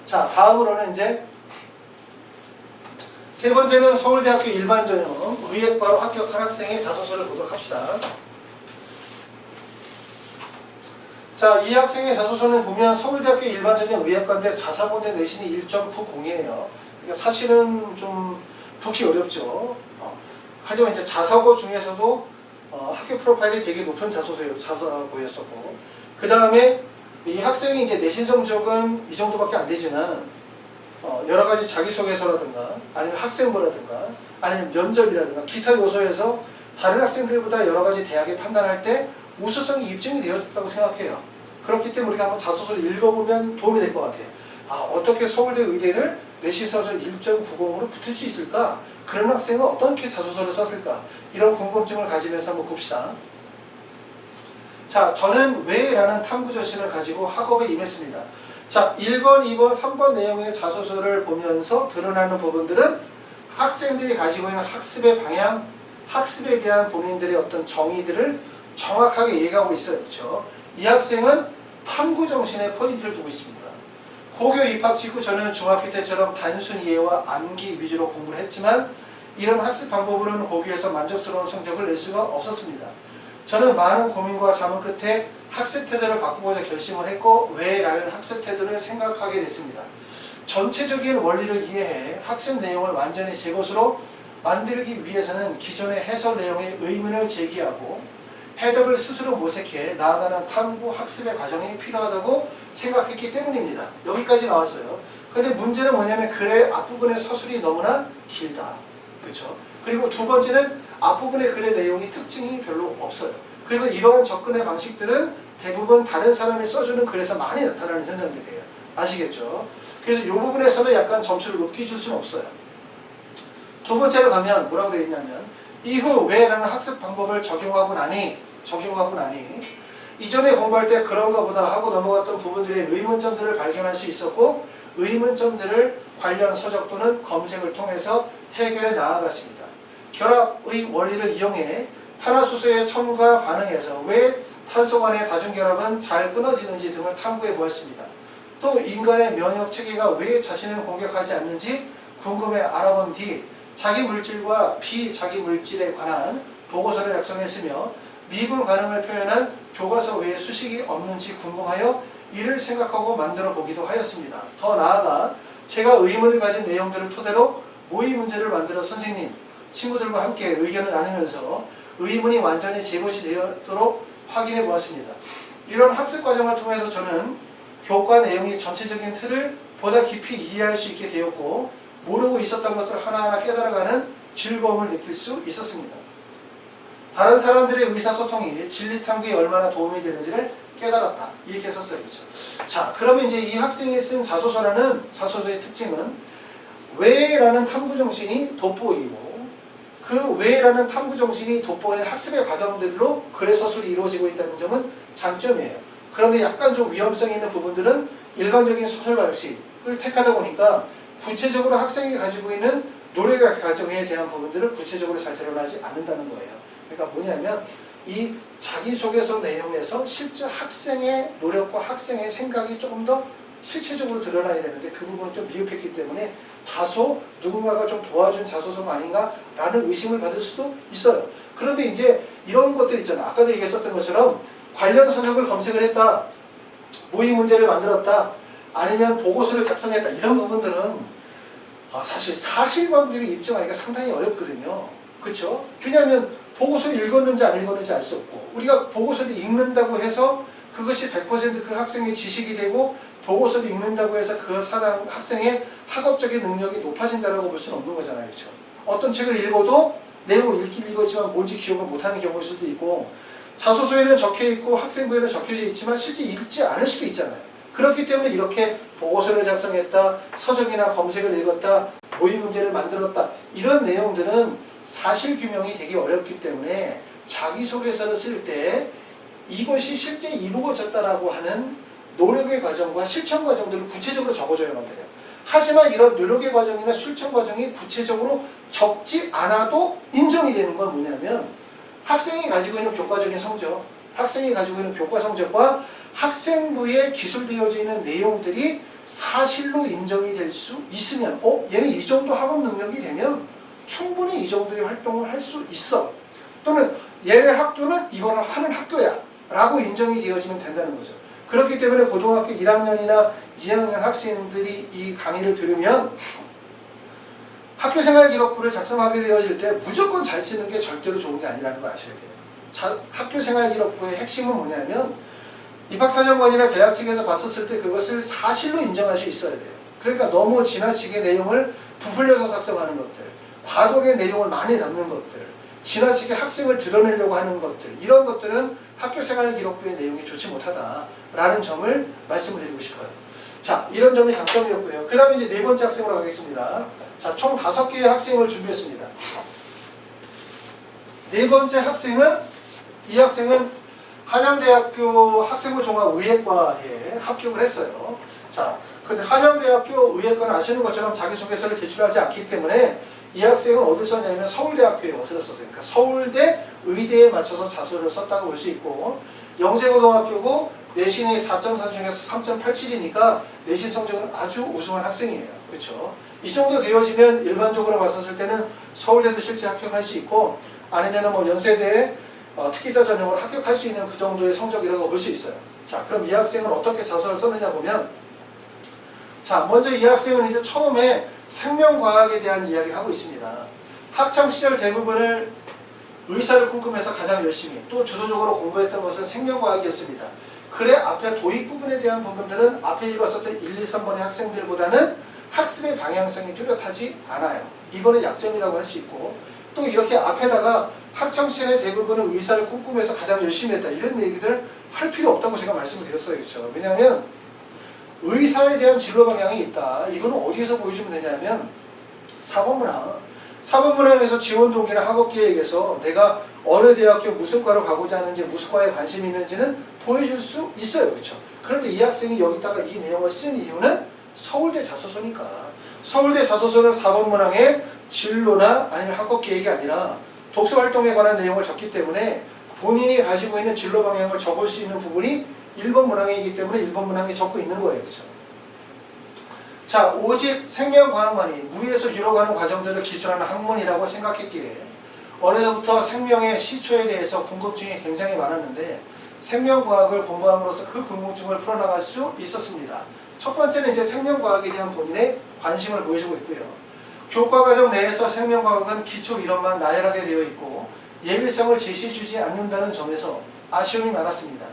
S1: 자, 다음으로는 이제 세 번째는 서울대학교 일반전형 의예과로 합격한 학생의 자소서를 보도록 합시다. 자, 이 학생의 자소서는 보면 서울대학교 일반전형 의예과인데 자사고대 내신이 1.90이에요. 그러니까 사실은 좀 듣기 어렵죠. 하지만 이제 자사고 중에서도 학교 프로파일이 되게 높은 자사고였었고, 그 다음에 이 학생이 이제 내신 성적은 이 정도밖에 안 되지만 여러 가지 자기소개서라든가 아니면 학생부라든가 아니면 면접이라든가 기타 요소에서 다른 학생들보다 여러 가지 대학에 판단할 때 우수성이 입증이 되었다고 생각해요. 그렇기 때문에 우리가 한번 자소서를 읽어보면 도움이 될 것 같아요. 어떻게 서울대 의대를 내신 성적 1.90으로 붙을 수 있을까? 그런 학생은 어떻게 자소서를 썼을까? 이런 궁금증을 가지면서 한번 봅시다. 자, 저는 왜? 라는 탐구저신을 가지고 학업에 임했습니다. 자, 1번, 2번, 3번 내용의 자소서를 보면서 드러나는 부분들은 학생들이 가지고 있는 학습의 방향, 학습에 대한 본인들의 어떤 정의들을 정확하게 얘기하고 있어요. 그렇죠? 이 학생은 탐구 정신에 포인트를 두고 있습니다. 고교 입학 직후 저는 중학교 때처럼 단순 이해와 암기 위주로 공부를 했지만 이런 학습 방법으로는 고교에서 만족스러운 성적을 낼 수가 없었습니다. 저는 많은 고민과 자문 끝에 학습 태도를 바꾸고자 결심을 했고 왜? 라는 학습 태도를 생각하게 됐습니다. 전체적인 원리를 이해해 학습 내용을 완전히 제 것으로 만들기 위해서는 기존의 해설 내용에 의문을 제기하고 해답을 스스로 모색해 나아가는 탐구 학습의 과정이 필요하다고 생각했기 때문입니다. 여기까지 나왔어요. 근데 문제는 뭐냐면 글의 앞부분의 서술이 너무나 길다. 그렇죠? 그리고 두 번째는 앞부분의 글의 내용이 특징이 별로 없어요. 그리고 이러한 접근의 방식들은 대부분 다른 사람이 써주는 글에서 많이 나타나는 현상들이에요. 아시겠죠? 그래서 이 부분에서는 약간 점수를 높게 줄 수는 없어요. 두 번째로 가면 뭐라고 되어 있냐면 이후 왜라는 학습 방법을 적용하고 나니 이전에 공부할 때 그런가 보다 하고 넘어갔던 부분들의 의문점들을 발견할 수 있었고 의문점들을 관련 서적 또는 검색을 통해서 해결해 나아갔습니다. 결합의 원리를 이용해 탄화수소의 첨가 반응에서 왜 탄소 간의 다중결합은 잘 끊어지는지 등을 탐구해 보았습니다. 또 인간의 면역 체계가 왜 자신을 공격하지 않는지 궁금해 알아본 뒤 자기 물질과 비자기 물질에 관한 보고서를 작성했으며 미분 가능을 표현한 교과서 외에 수식이 없는지 궁금하여 이를 생각하고 만들어 보기도 하였습니다. 더 나아가 제가 의문을 가진 내용들을 토대로 모의 문제를 만들어 선생님, 친구들과 함께 의견을 나누면서 의문이 완전히 제것이 되도록 확인해 보았습니다. 이런 학습 과정을 통해서 저는 교과 내용의 전체적인 틀을 보다 깊이 이해할 수 있게 되었고 모르고 있었던 것을 하나하나 깨달아가는 즐거움을 느낄 수 있었습니다. 다른 사람들의 의사소통이 진리 탐구에 얼마나 도움이 되는지를 깨달았다. 이렇게 썼어요. 그렇죠? 자, 그러면 이제 이 학생이 쓴 자소서의 특징은 왜라는 탐구 정신이 돋보이고 그 왜라는 탐구 정신이 돋보이는 학습의 과정들로 글의 서술이 이루어지고 있다는 점은 장점이에요. 그런데 약간 좀 위험성이 있는 부분들은 일반적인 소설 방식을 택하다 보니까 구체적으로 학생이 가지고 있는 노력의 과정에 대한 부분들을 구체적으로 잘 드러나지 않는다는 거예요. 그러니까 뭐냐면 이 자기소개서 내용에서 실제 학생의 노력과 학생의 생각이 조금 더 실체적으로 드러나야 되는데 그 부분은 좀 미흡했기 때문에 다소 누군가가 좀 도와준 자소서가 아닌가라는 의심을 받을 수도 있어요. 그런데 이제 이런 것들 있잖아요. 아까도 얘기했었던 것처럼 관련 서적을 검색을 했다, 모의 문제를 만들었다, 아니면 보고서를 작성했다, 이런 부분들은 사실 사실관계를 입증하기가 상당히 어렵거든요. 그렇죠? 왜냐하면 보고서를 읽었는지 안 읽었는지 알 수 없고 우리가 보고서를 읽는다고 해서 그것이 100% 그 학생의 지식이 되고 보고서를 읽는다고 해서 그 학생의 학업적인 능력이 높아진다고 볼 수는 없는 거잖아요. 그렇죠? 어떤 책을 읽어도 내용을 읽긴 읽었지만 뭔지 기억을 못하는 경우일 수도 있고 자소서에는 적혀있고 학생부에는 적혀져 있지만 실제 읽지 않을 수도 있잖아요. 그렇기 때문에 이렇게 보고서를 작성했다, 서적이나 검색을 읽었다, 모의 문제를 만들었다, 이런 내용들은 사실규명이 되게 어렵기 때문에 자기소개서를 쓸 때 이것이 실제 이루어졌다라고 하는 노력의 과정과 실천 과정들을 구체적으로 적어줘야만 돼요. 하지만 이런 노력의 과정이나 실천 과정이 구체적으로 적지 않아도 인정이 되는 건 뭐냐면 학생이 가지고 있는 교과적인 성적, 학생이 가지고 있는 교과 성적과 학생부에 기술되어져 있는 내용들이 사실로 인정이 될 수 있으면 얘는 이 정도 학업 능력이 되면 충분히 이 정도의 활동을 할 수 있어. 또는 얘네 학교는 이거를 하는 학교야 라고 인정이 되어지면 된다는 거죠. 그렇기 때문에 고등학교 1학년이나 2학년 학생들이 이 강의를 들으면 학교생활 기록부를 작성하게 되어질 때 무조건 잘 쓰는 게 절대로 좋은 게 아니라는 걸 아셔야 돼요. 학교생활 기록부의 핵심은 뭐냐면 입학사정관이나 대학 측에서 봤었을 때 그것을 사실로 인정할 수 있어야 돼요. 그러니까 너무 지나치게 내용을 부풀려서 작성하는 것들, 과도하게 내용을 많이 담는 것들, 지나치게 학생을 드러내려고 하는 것들, 이런 것들은 학교생활 기록부의 내용이 좋지 못하다라는 점을 말씀을 드리고 싶어요. 자, 이런 점이 장점이었고요. 그 다음에 이제 네 번째 학생으로 가겠습니다. 자, 총 5개의 학생을 준비했습니다. 네 번째 학생은, 이 학생은 한양대학교 학생부 종합의예과에 합격을 했어요. 자, 근데 한양대학교 의예과는 아시는 것처럼 자기소개서를 제출하지 않기 때문에 이 학생은 어디서 썼냐면 서울대학교에 와서 썼어요. 그러니까 서울대 의대에 맞춰서 자소를 썼다고 볼 수 있고 영재고등학교고 내신이 4.3 중에서 3.87이니까 내신 성적은 아주 우수한 학생이에요. 그렇죠? 이 정도 되어지면 일반적으로 봤었을 때는 서울대도 실제 합격할 수 있고 아니면 뭐 연세대에 특기자 전형으로 합격할 수 있는 그 정도의 성적이라고 볼 수 있어요. 자, 그럼 이 학생은 어떻게 자소를 썼느냐 보면 자, 먼저 이 학생은 이제 처음에 생명과학에 대한 이야기를 하고 있습니다. 학창시절 대부분을 의사를 꿈꾸면서 가장 열심히 또 주도적으로 공부했던 것은 생명과학이었습니다. 글의 앞에 도입 부분에 대한 부분들은 앞에 읽었었던 1, 2, 3번의 학생들보다는 학습의 방향성이 뚜렷하지 않아요. 이거는 약점이라고 할 수 있고, 또 이렇게 앞에다가 학창시절의 대부분은 의사를 꿈꾸면서 가장 열심히 했다, 이런 얘기들 할 필요 없다고 제가 말씀을 드렸어요. 그렇죠? 왜냐하면 의사에 대한 진로 방향이 있다. 이거는 어디에서 보여주면 되냐면 사법문항. 사법문항에서 지원 동기나 학업 계획에서 내가 어느 대학교 무슨 과로 가고자 하는지, 무슨 과에 관심이 있는지는 보여줄 수 있어요. 그렇죠? 그런데 이 학생이 여기다가 이 내용을 쓴 이유는 서울대 자소서니까. 서울대 자소서는 사법문항의 진로나 아니면 학업 계획이 아니라 독서활동에 관한 내용을 적기 때문에 본인이 가지고 있는 진로 방향을 적을 수 있는 부분이 1번 문항이기 때문에 1번 문항에 적고 있는 거예요. 그렇죠? 자, 오직 생명과학만이 무에서 유로 가는 과정들을 기술하는 학문이라고 생각했기에 어려서부터 생명의 시초에 대해서 궁금증이 굉장히 많았는데 생명과학을 공부함으로써 그 궁금증을 풀어나갈 수 있었습니다. 첫 번째는 이제 생명과학에 대한 본인의 관심을 보여주고 있고요. 교과과정 내에서 생명과학은 기초 이론만 나열하게 되어 있고 예비성을 제시해주지 않는다는 점에서 아쉬움이 많았습니다.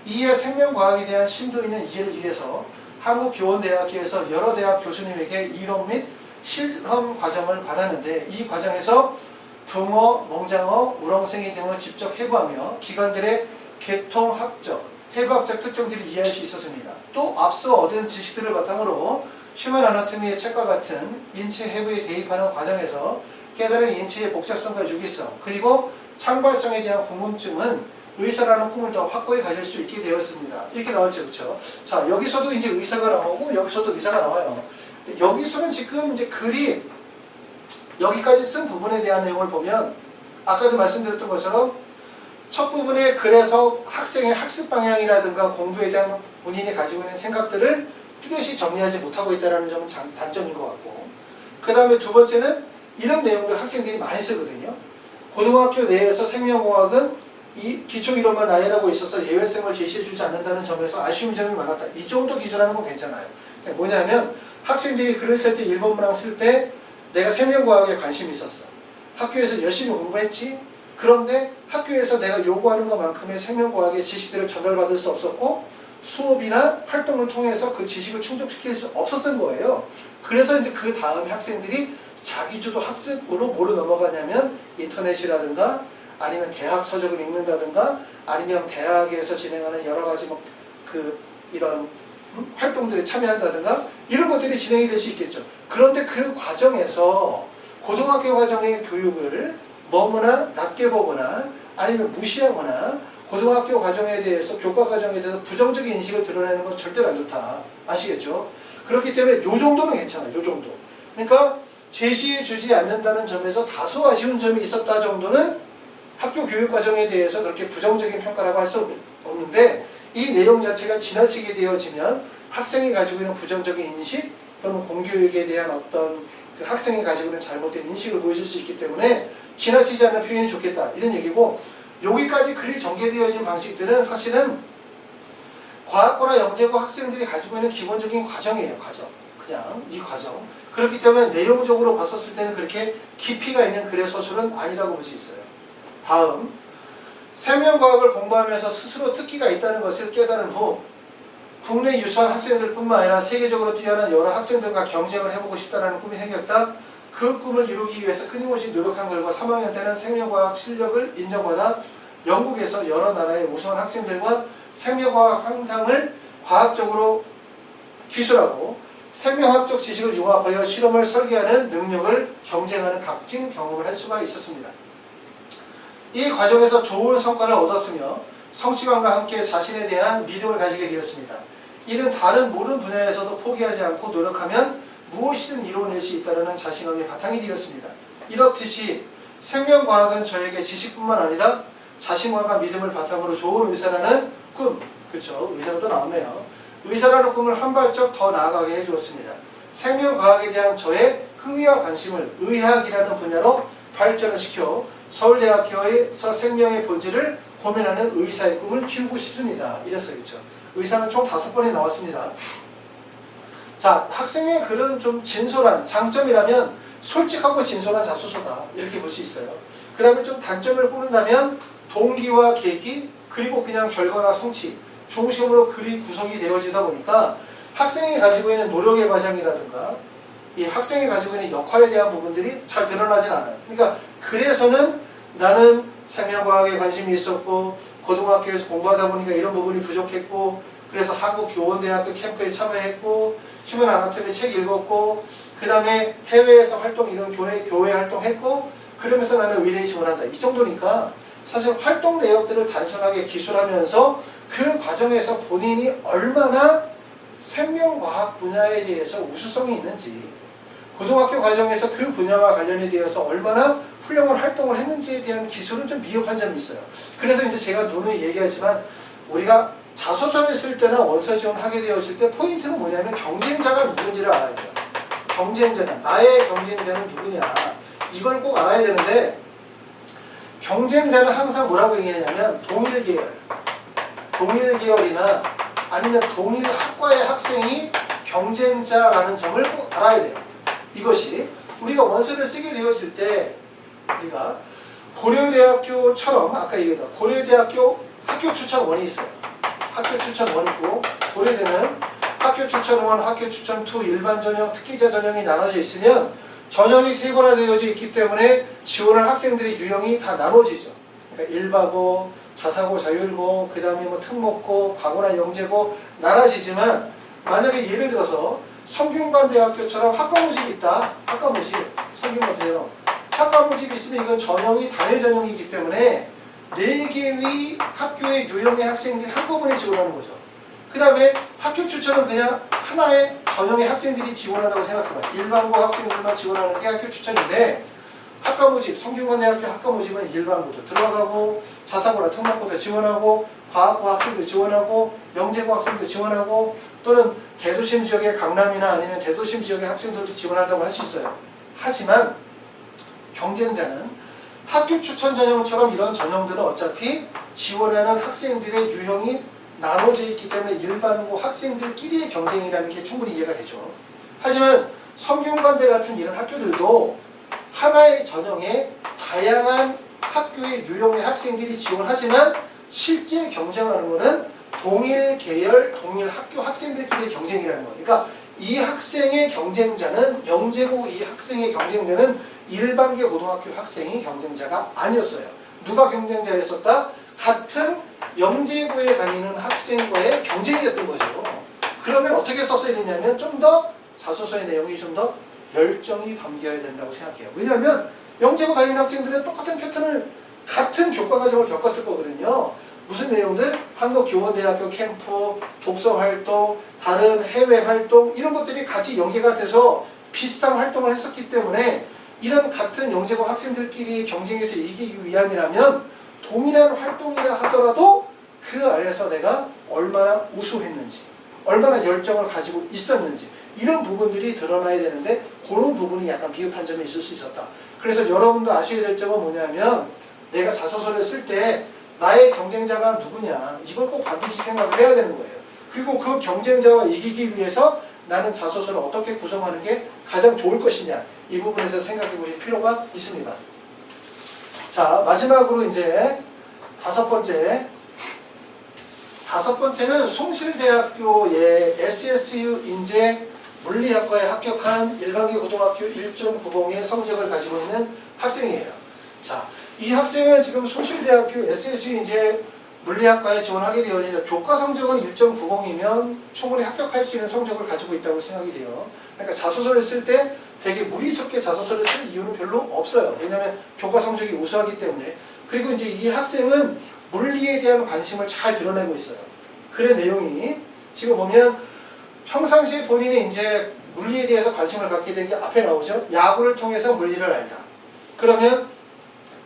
S1: 이에 생명과학에 대한 심도 있는 이해를 위해서 한국교원대학교에서 여러 대학 교수님에게 이론 및 실험 과정을 받았는데 이 과정에서 붕어, 멍장어, 우렁생이 등을 직접 해부하며 기관들의 계통학적, 해부학적 특징들을 이해할 수 있었습니다. 또 앞서 얻은 지식들을 바탕으로 휴먼 아나토미의 책과 같은 인체 해부에 대입하는 과정에서 깨달은 인체의 복잡성과 유기성, 그리고 창발성에 대한 궁금증은 의사라는 꿈을 더 확고히 가질 수 있게 되었습니다. 이렇게 나왔죠, 그렇죠? 자, 여기서도 이제 의사가 나오고 여기서도 의사가 나와요. 여기서는 지금 이제 글이 여기까지 쓴 부분에 대한 내용을 보면 아까도 말씀드렸던 것처럼 첫 부분에 그래서 학생의 학습 방향이라든가 공부에 대한 본인이 가지고 있는 생각들을 뚜렷이 정리하지 못하고 있다는 점은 단점인 것 같고, 그 다음에 두 번째는 이런 내용들 학생들이 많이 쓰거든요. 고등학교 내에서 생명공학은 이 기초이론만 나열하고 있어서 예외성을 제시해주지 않는다는 점에서 아쉬운 점이 많았다. 이 정도 기술하는 건 괜찮아요. 뭐냐면 학생들이 글을 쓸 때 1번 문항 쓸 때 내가 생명과학에 관심이 있었어. 학교에서 열심히 공부했지. 그런데 학교에서 내가 요구하는 것만큼의 생명과학의 지식들을 전달받을 수 없었고 수업이나 활동을 통해서 그 지식을 충족시킬 수 없었던 거예요. 그래서 이제 그 다음에 학생들이 자기주도 학습으로 뭐로 넘어가냐면 인터넷이라든가 아니면 대학 서적을 읽는다든가 아니면 대학에서 진행하는 여러 가지 이런 활동들에 참여한다든가 이런 것들이 진행이 될 수 있겠죠. 그런데 그 과정에서 고등학교 과정의 교육을 너무나 낮게 보거나 아니면 무시하거나 고등학교 과정에 대해서 교과 과정에 대해서 부정적인 인식을 드러내는 건 절대로 안 좋다. 아시겠죠? 그렇기 때문에 요 정도는 괜찮아요. 요 정도. 그러니까 제시해 주지 않는다는 점에서 다소 아쉬운 점이 있었다 정도는 학교 교육 과정에 대해서 그렇게 부정적인 평가라고 할 수 없는데 이 내용 자체가 지나치게 되어지면 학생이 가지고 있는 부정적인 인식 또는 공교육에 대한 어떤 그 학생이 가지고 있는 잘못된 인식을 보여줄 수 있기 때문에 지나치지 않는 표현이 좋겠다 이런 얘기고, 여기까지 글이 전개되어진 방식들은 사실은 과학고나 영재고 학생들이 가지고 있는 기본적인 과정이에요. 과정. 그냥 이 과정. 그렇기 때문에 내용적으로 봤었을 때는 그렇게 깊이가 있는 글의 서술은 아니라고 볼 수 있어요. 다음, 생명과학을 공부하면서 스스로 특기가 있다는 것을 깨달은 후 국내 유수한 학생들뿐만 아니라 세계적으로 뛰어난 여러 학생들과 경쟁을 해보고 싶다는 꿈이 생겼다. 그 꿈을 이루기 위해서 끊임없이 노력한 결과 3학년 때는 생명과학 실력을 인정받아 영국에서 여러 나라의 우수한 학생들과 생명과학 항상을 과학적으로 기술하고 생명학적 지식을 융합하여 실험을 설계하는 능력을 경쟁하는 값진 경험을 할 수가 있었습니다. 이 과정에서 좋은 성과를 얻었으며 성취감과 함께 자신에 대한 믿음을 가지게 되었습니다. 이는 다른 모든 분야에서도 포기하지 않고 노력하면 무엇이든 이뤄낼 수 있다는 자신감의 바탕이 되었습니다. 이렇듯이 생명과학은 저에게 지식뿐만 아니라 자신감과 믿음을 바탕으로 좋은 의사라는 꿈, 그렇죠? 의사가 또 나왔네요. 의사라는 꿈을 한 발짝 더 나아가게 해주었습니다. 생명과학에 대한 저의 흥미와 관심을 의학이라는 분야로 발전을 시켜 서울대학교에서 생명의 본질을 고민하는 의사의 꿈을 키우고 싶습니다. 이랬어요. 그렇죠? 의사는 총 5번이 나왔습니다. 자, 학생의 글은 좀 진솔한, 장점이라면 솔직하고 진솔한 자소서다. 이렇게 볼 수 있어요. 그 다음에 좀 단점을 꼽는다면 동기와 계기, 그리고 그냥 결과나 성취 중심으로 글이 구성이 되어지다 보니까 학생이 가지고 있는 노력의 과정이라든가 이 학생이 가지고 있는 역할에 대한 부분들이 잘 드러나진 않아요. 그러니까 그래서는 나는 생명과학에 관심이 있었고 고등학교에서 공부하다 보니까 이런 부분이 부족했고 그래서 한국교원대학교 캠프에 참여했고 휴먼 아나토미 책 읽었고 그 다음에 해외에서 활동 이런 교회 활동했고 그러면서 나는 의대에 지원한다. 이 정도니까 사실 활동 내역들을 단순하게 기술하면서 그 과정에서 본인이 얼마나 생명과학 분야에 대해서 우수성이 있는지 고등학교 과정에서 그 분야와 관련에 대해서 얼마나 훌륭한 활동을 했는지에 대한 기술은 좀 미흡한 점이 있어요. 그래서 이제 제가 누누이 얘기하지만 우리가 자소서를 쓸 때나 원서 지원하게 되었을 때 포인트는 뭐냐면 경쟁자가 누군지를 알아야 돼요. 경쟁자가 나의 경쟁자는 누구냐 이걸 꼭 알아야 되는데 경쟁자는 항상 뭐라고 얘기하냐면 동일 계열이나 아니면 동일 학과의 학생이 경쟁자라는 점을 꼭 알아야 돼요. 이것이 우리가 원서를 쓰게 되었을 때 우리가 고려대학교처럼 아까 얘기했던 고려대학교 학교 추천원이 있어요. 학교 추천원이 있고 고려대는 학교 추천원, 학교 추천 2, 일반 전형, 특기자 전형이 나눠져 있으면 전형이 세분화되어져 있기 때문에 지원할 학생들의 유형이 다 나눠지죠. 그러니까 일바고, 자사고, 자율고, 그 다음에 뭐 특목고, 과고나 영재고 나눠지지만 만약에 예를 들어서 성균관대학교처럼 학과 모집이 있다. 학과 모집, 성균관대처럼 학과 모집이 있으면 이건 전형이 단일 전형이기 때문에 4개의 학교의 유형의 학생들이 한꺼번에 지원하는 거죠. 그 다음에 학교 추천은 그냥 하나의 전형의 학생들이 지원한다고 생각해봐요. 일반고 학생들만 지원하는 게 학교 추천인데 학과 모집, 성균관대학교 학과 모집은 일반고도 들어가고 자사고나 특목고도 지원하고 과학고 학생도 지원하고 영재고 학생도 지원하고 또는 대도심 지역의 강남이나 아니면 대도심 지역의 학생들도 지원한다고 할 수 있어요. 하지만 경쟁자는 학교 추천 전형처럼 이런 전형들은 어차피 지원하는 학생들의 유형이 나눠져 있기 때문에 일반고 학생들끼리의 경쟁이라는 게 충분히 이해가 되죠. 하지만 성균관대 같은 이런 학교들도 하나의 전형에 다양한 학교의 유형의 학생들이 지원하지만 실제 경쟁하는 것은 동일 계열, 동일 학교 학생들끼리의 경쟁이라는 거예요. 그러니까 이 학생의 경쟁자는 영재고 이 학생의 경쟁자는 일반계 고등학교 학생이 경쟁자가 아니었어요. 누가 경쟁자였었다? 같은 영재고에 다니는 학생과의 경쟁이었던 거죠. 그러면 어떻게 썼어야 되냐면 좀 더 자소서의 내용이 좀 더 열정이 담겨야 된다고 생각해요. 왜냐하면 영재고 다니는 학생들은 똑같은 패턴을 같은 교과 과정을 겪었을 거거든요. 무슨 내용들? 한국교원대학교 캠프, 독서활동, 다른 해외활동 이런 것들이 같이 연계가 돼서 비슷한 활동을 했었기 때문에 이런 같은 영재고 학생들끼리 경쟁에서 이기기 위함이라면 동일한 활동이라 하더라도 그 안에서 내가 얼마나 우수했는지 얼마나 열정을 가지고 있었는지 이런 부분들이 드러나야 되는데 그런 부분이 약간 비흡한 점이 있을 수 있었다. 그래서 여러분도 아셔야 될 점은 뭐냐면 내가 자소서를 쓸 때 나의 경쟁자가 누구냐 이걸 꼭 반드시 생각을 해야 되는 거예요. 그리고 그 경쟁자와 이기기 위해서 나는 자소서를 어떻게 구성하는 게 가장 좋을 것이냐 이 부분에서 생각해 보실 필요가 있습니다. 자, 마지막으로 이제 다섯 번째는 숭실대학교의 SSU 인재 물리학과에 합격한 일반계 고등학교 1.90의 성적을 가지고 있는 학생이에요. 자, 이 학생은 지금 숭실대학교 SSU 인재 물리학과에 지원하게 되어지는 교과 성적은 1.90이면 충분히 합격할 수 있는 성적을 가지고 있다고 생각이 돼요. 그러니까 자소서를 쓸 때 되게 무리스럽게 자소서를 쓸 이유는 별로 없어요. 왜냐하면 교과 성적이 우수하기 때문에. 그리고 이제 이 학생은 물리에 대한 관심을 잘 드러내고 있어요. 글의 내용이 지금 보면 평상시에 본인이 이제 물리에 대해서 관심을 갖게 된 게 앞에 나오죠. 야구를 통해서 물리를 알다. 그러면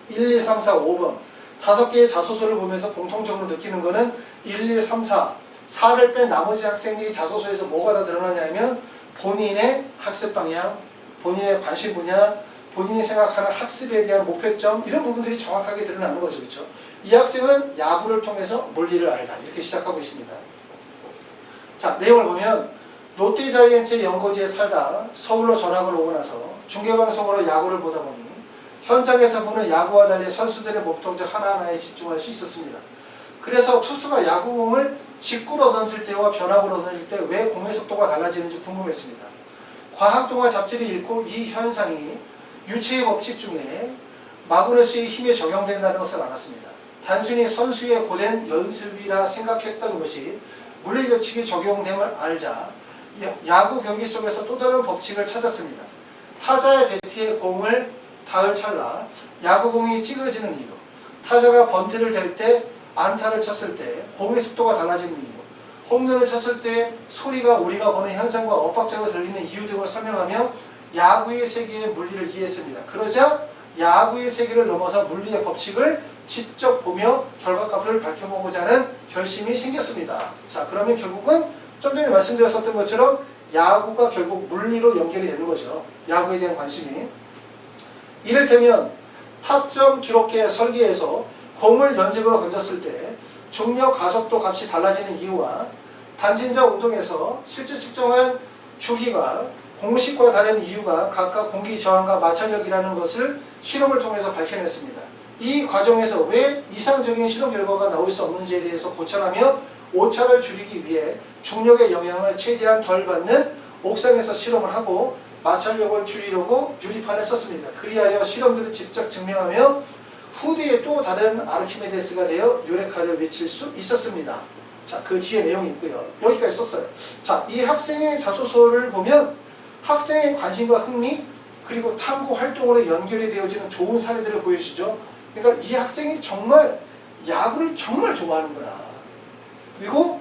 S1: 1, 2, 3, 4, 5번 5개의 자소서를 보면서 공통적으로 느끼는 거는 1, 2, 3, 4 4를 뺀 나머지 학생들이 자소서에서 뭐가 다 드러나냐면 본인의 학습 방향, 본인의 관심 분야, 본인이 생각하는 학습에 대한 목표점 이런 부분들이 정확하게 드러나는 거죠. 그렇죠? 이 학생은 야구를 통해서 물리를 알다. 이렇게 시작하고 있습니다. 자, 내용을 보면 롯데자이언츠의 연고지에 살다 서울로 전학을 오고 나서 중계방송으로 야구를 보다 보니 현장에서 보는 야구와 달리 선수들의 몸통적 하나하나에 집중할 수 있었습니다. 그래서 투수가 야구공을 직구로 던질 때와 변화구로 던질 때 왜 공의 속도가 달라지는지 궁금했습니다. 과학동화 잡지를 읽고 이 현상이 유체의 법칙 중에 마그누스의 힘에 적용된다는 것을 알았습니다. 단순히 선수의 고된 연습이라 생각했던 것이 물리규칙이 적용됨을 알자 야구 경기 속에서 또 다른 법칙을 찾았습니다. 타자의 배트에 공을 닿을 찰나 야구공이 찌그러지는 이유, 타자가 번트를 댈 때 안타를 쳤을 때 공의 속도가 달라지는 이유, 홈런을 쳤을 때 소리가 우리가 보는 현상과 엇박자가 들리는 이유 등을 설명하며 야구의 세계의 물리를 이해했습니다. 그러자 야구의 세계를 넘어서 물리의 법칙을 직접 보며 결과값을 밝혀보고자 하는 결심이 생겼습니다. 자, 그러면 결국은 좀 전에 말씀드렸었던 것처럼 야구가 결국 물리로 연결이 되는 거죠. 야구에 대한 관심이. 이를테면 타점 기록계 설계에서 공을 연직으로 던졌을 때 중력 가속도 값이 달라지는 이유와 단진자 운동에서 실제 측정한 주기가 공식과 다른 이유가 각각 공기 저항과 마찰력이라는 것을 실험을 통해서 밝혀냈습니다. 이 과정에서 왜 이상적인 실험 결과가 나올 수 없는지에 대해서 고찰하며 오차를 줄이기 위해 중력의 영향을 최대한 덜 받는 옥상에서 실험을 하고 마찰력을 줄이려고 유리판을 썼습니다. 그리하여 실험들을 직접 증명하며 후대에 또 다른 아르키메데스가 되어 유레카를 외칠 수 있었습니다. 자, 그 뒤에 내용이 있고요. 여기까지 썼어요. 자, 이 학생의 자소서를 보면 학생의 관심과 흥미 그리고 탐구 활동으로 연결이 되어지는 좋은 사례들을 보여주죠. 그러니까 이 학생이 정말 야구를 정말 좋아하는구나. 그리고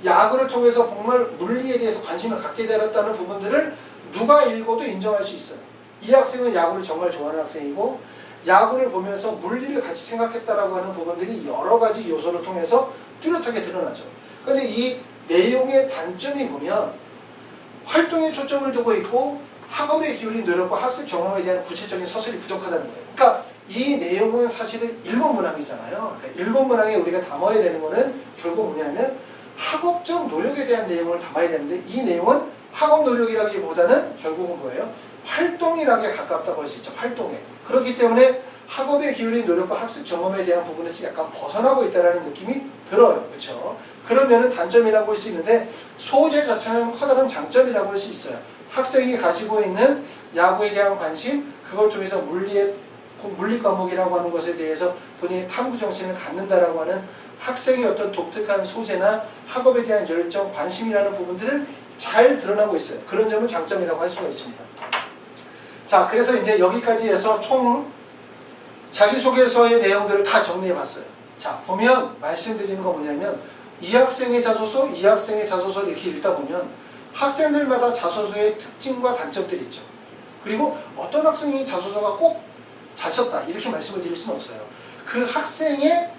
S1: 야구를 통해서 정말 물리에 대해서 관심을 갖게 되었다는 부분들을 누가 읽어도 인정할 수 있어요. 이 학생은 야구를 정말 좋아하는 학생이고 야구를 보면서 물리를 같이 생각했다라고 하는 부분들이 여러 가지 요소를 통해서 뚜렷하게 드러나죠. 그런데 이 내용의 단점이 보면 활동에 초점을 두고 있고 학업에 기울인 노력과 학습 경험에 대한 구체적인 서술이 부족하다는 거예요. 그러니까 이 내용은 사실은 일본 문항이잖아요. 그러니까 일본 문항에 우리가 담아야 되는 거는 결국 뭐냐면 학업적 노력에 대한 내용을 담아야 되는데 이 내용은 학업 노력이라기보다는 결국은 뭐예요? 활동이라게 가깝다고 할 수 있죠. 활동에. 그렇기 때문에 학업에 기울인 노력과 학습 경험에 대한 부분에서 약간 벗어나고 있다는 느낌이 들어요. 그렇죠? 그러면은 단점이라고 할 수 있는데 소재 자체는 커다란 장점이라고 할 수 있어요. 학생이 가지고 있는 야구에 대한 관심, 그걸 통해서 물리 과목이라고 하는 것에 대해서 본인의 탐구 정신을 갖는다라고 하는 학생의 어떤 독특한 소재나 학업에 대한 열정, 관심이라는 부분들을 잘 드러나고 있어요. 그런 점은 장점이라고 할 수가 있습니다. 자, 그래서 이제 여기까지 해서 총 자기소개서의 내용들을 다 정리해 봤어요. 자, 보면 말씀드리는 거 뭐냐면 이 학생의 자소서, 이 학생의 자소서를 이렇게 읽다 보면 학생들마다 자소서의 특징과 단점들이 있죠. 그리고 어떤 학생이 자소서가 꼭 잘 썼다 이렇게 말씀을 드릴 수는 없어요. 그 학생의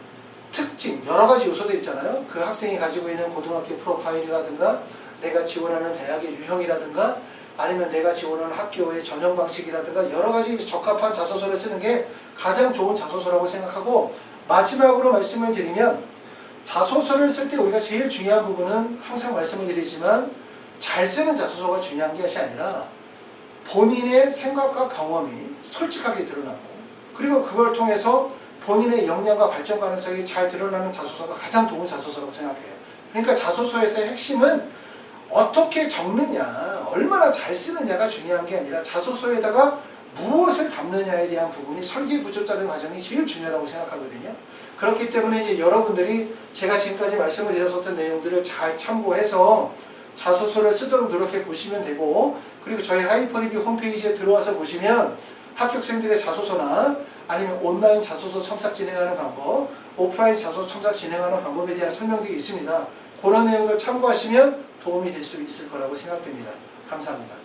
S1: 특징, 여러 가지 요소들 있잖아요. 그 학생이 가지고 있는 고등학교 프로파일이라든가 내가 지원하는 대학의 유형이라든가 아니면 내가 지원하는 학교의 전형 방식이라든가 여러 가지 적합한 자소서를 쓰는 게 가장 좋은 자소서라고 생각하고 마지막으로 말씀을 드리면 자소서를 쓸 때 우리가 제일 중요한 부분은 항상 말씀을 드리지만 잘 쓰는 자소서가 중요한 것이 아니라 본인의 생각과 경험이 솔직하게 드러나고 그리고 그걸 통해서 본인의 역량과 발전 가능성이 잘 드러나는 자소서가 가장 좋은 자소서라고 생각해요. 그러니까 자소서에서의 핵심은 어떻게 적느냐, 얼마나 잘 쓰느냐가 중요한 게 아니라 자소서에다가 무엇을 담느냐에 대한 부분이 설계구조 짜는 과정이 제일 중요하다고 생각하거든요. 그렇기 때문에 이제 여러분들이 제가 지금까지 말씀을 드렸었던 내용들을 잘 참고해서 자소서를 쓰도록 노력해 보시면 되고 그리고 저희 하이퍼리뷰 홈페이지에 들어와서 보시면 합격생들의 자소서나 아니면 온라인 자소서 첨삭 진행하는 방법, 오프라인 자소서 첨삭 진행하는 방법에 대한 설명들이 있습니다. 그런 내용을 참고하시면 도움이 될 수 있을 거라고 생각됩니다. 감사합니다.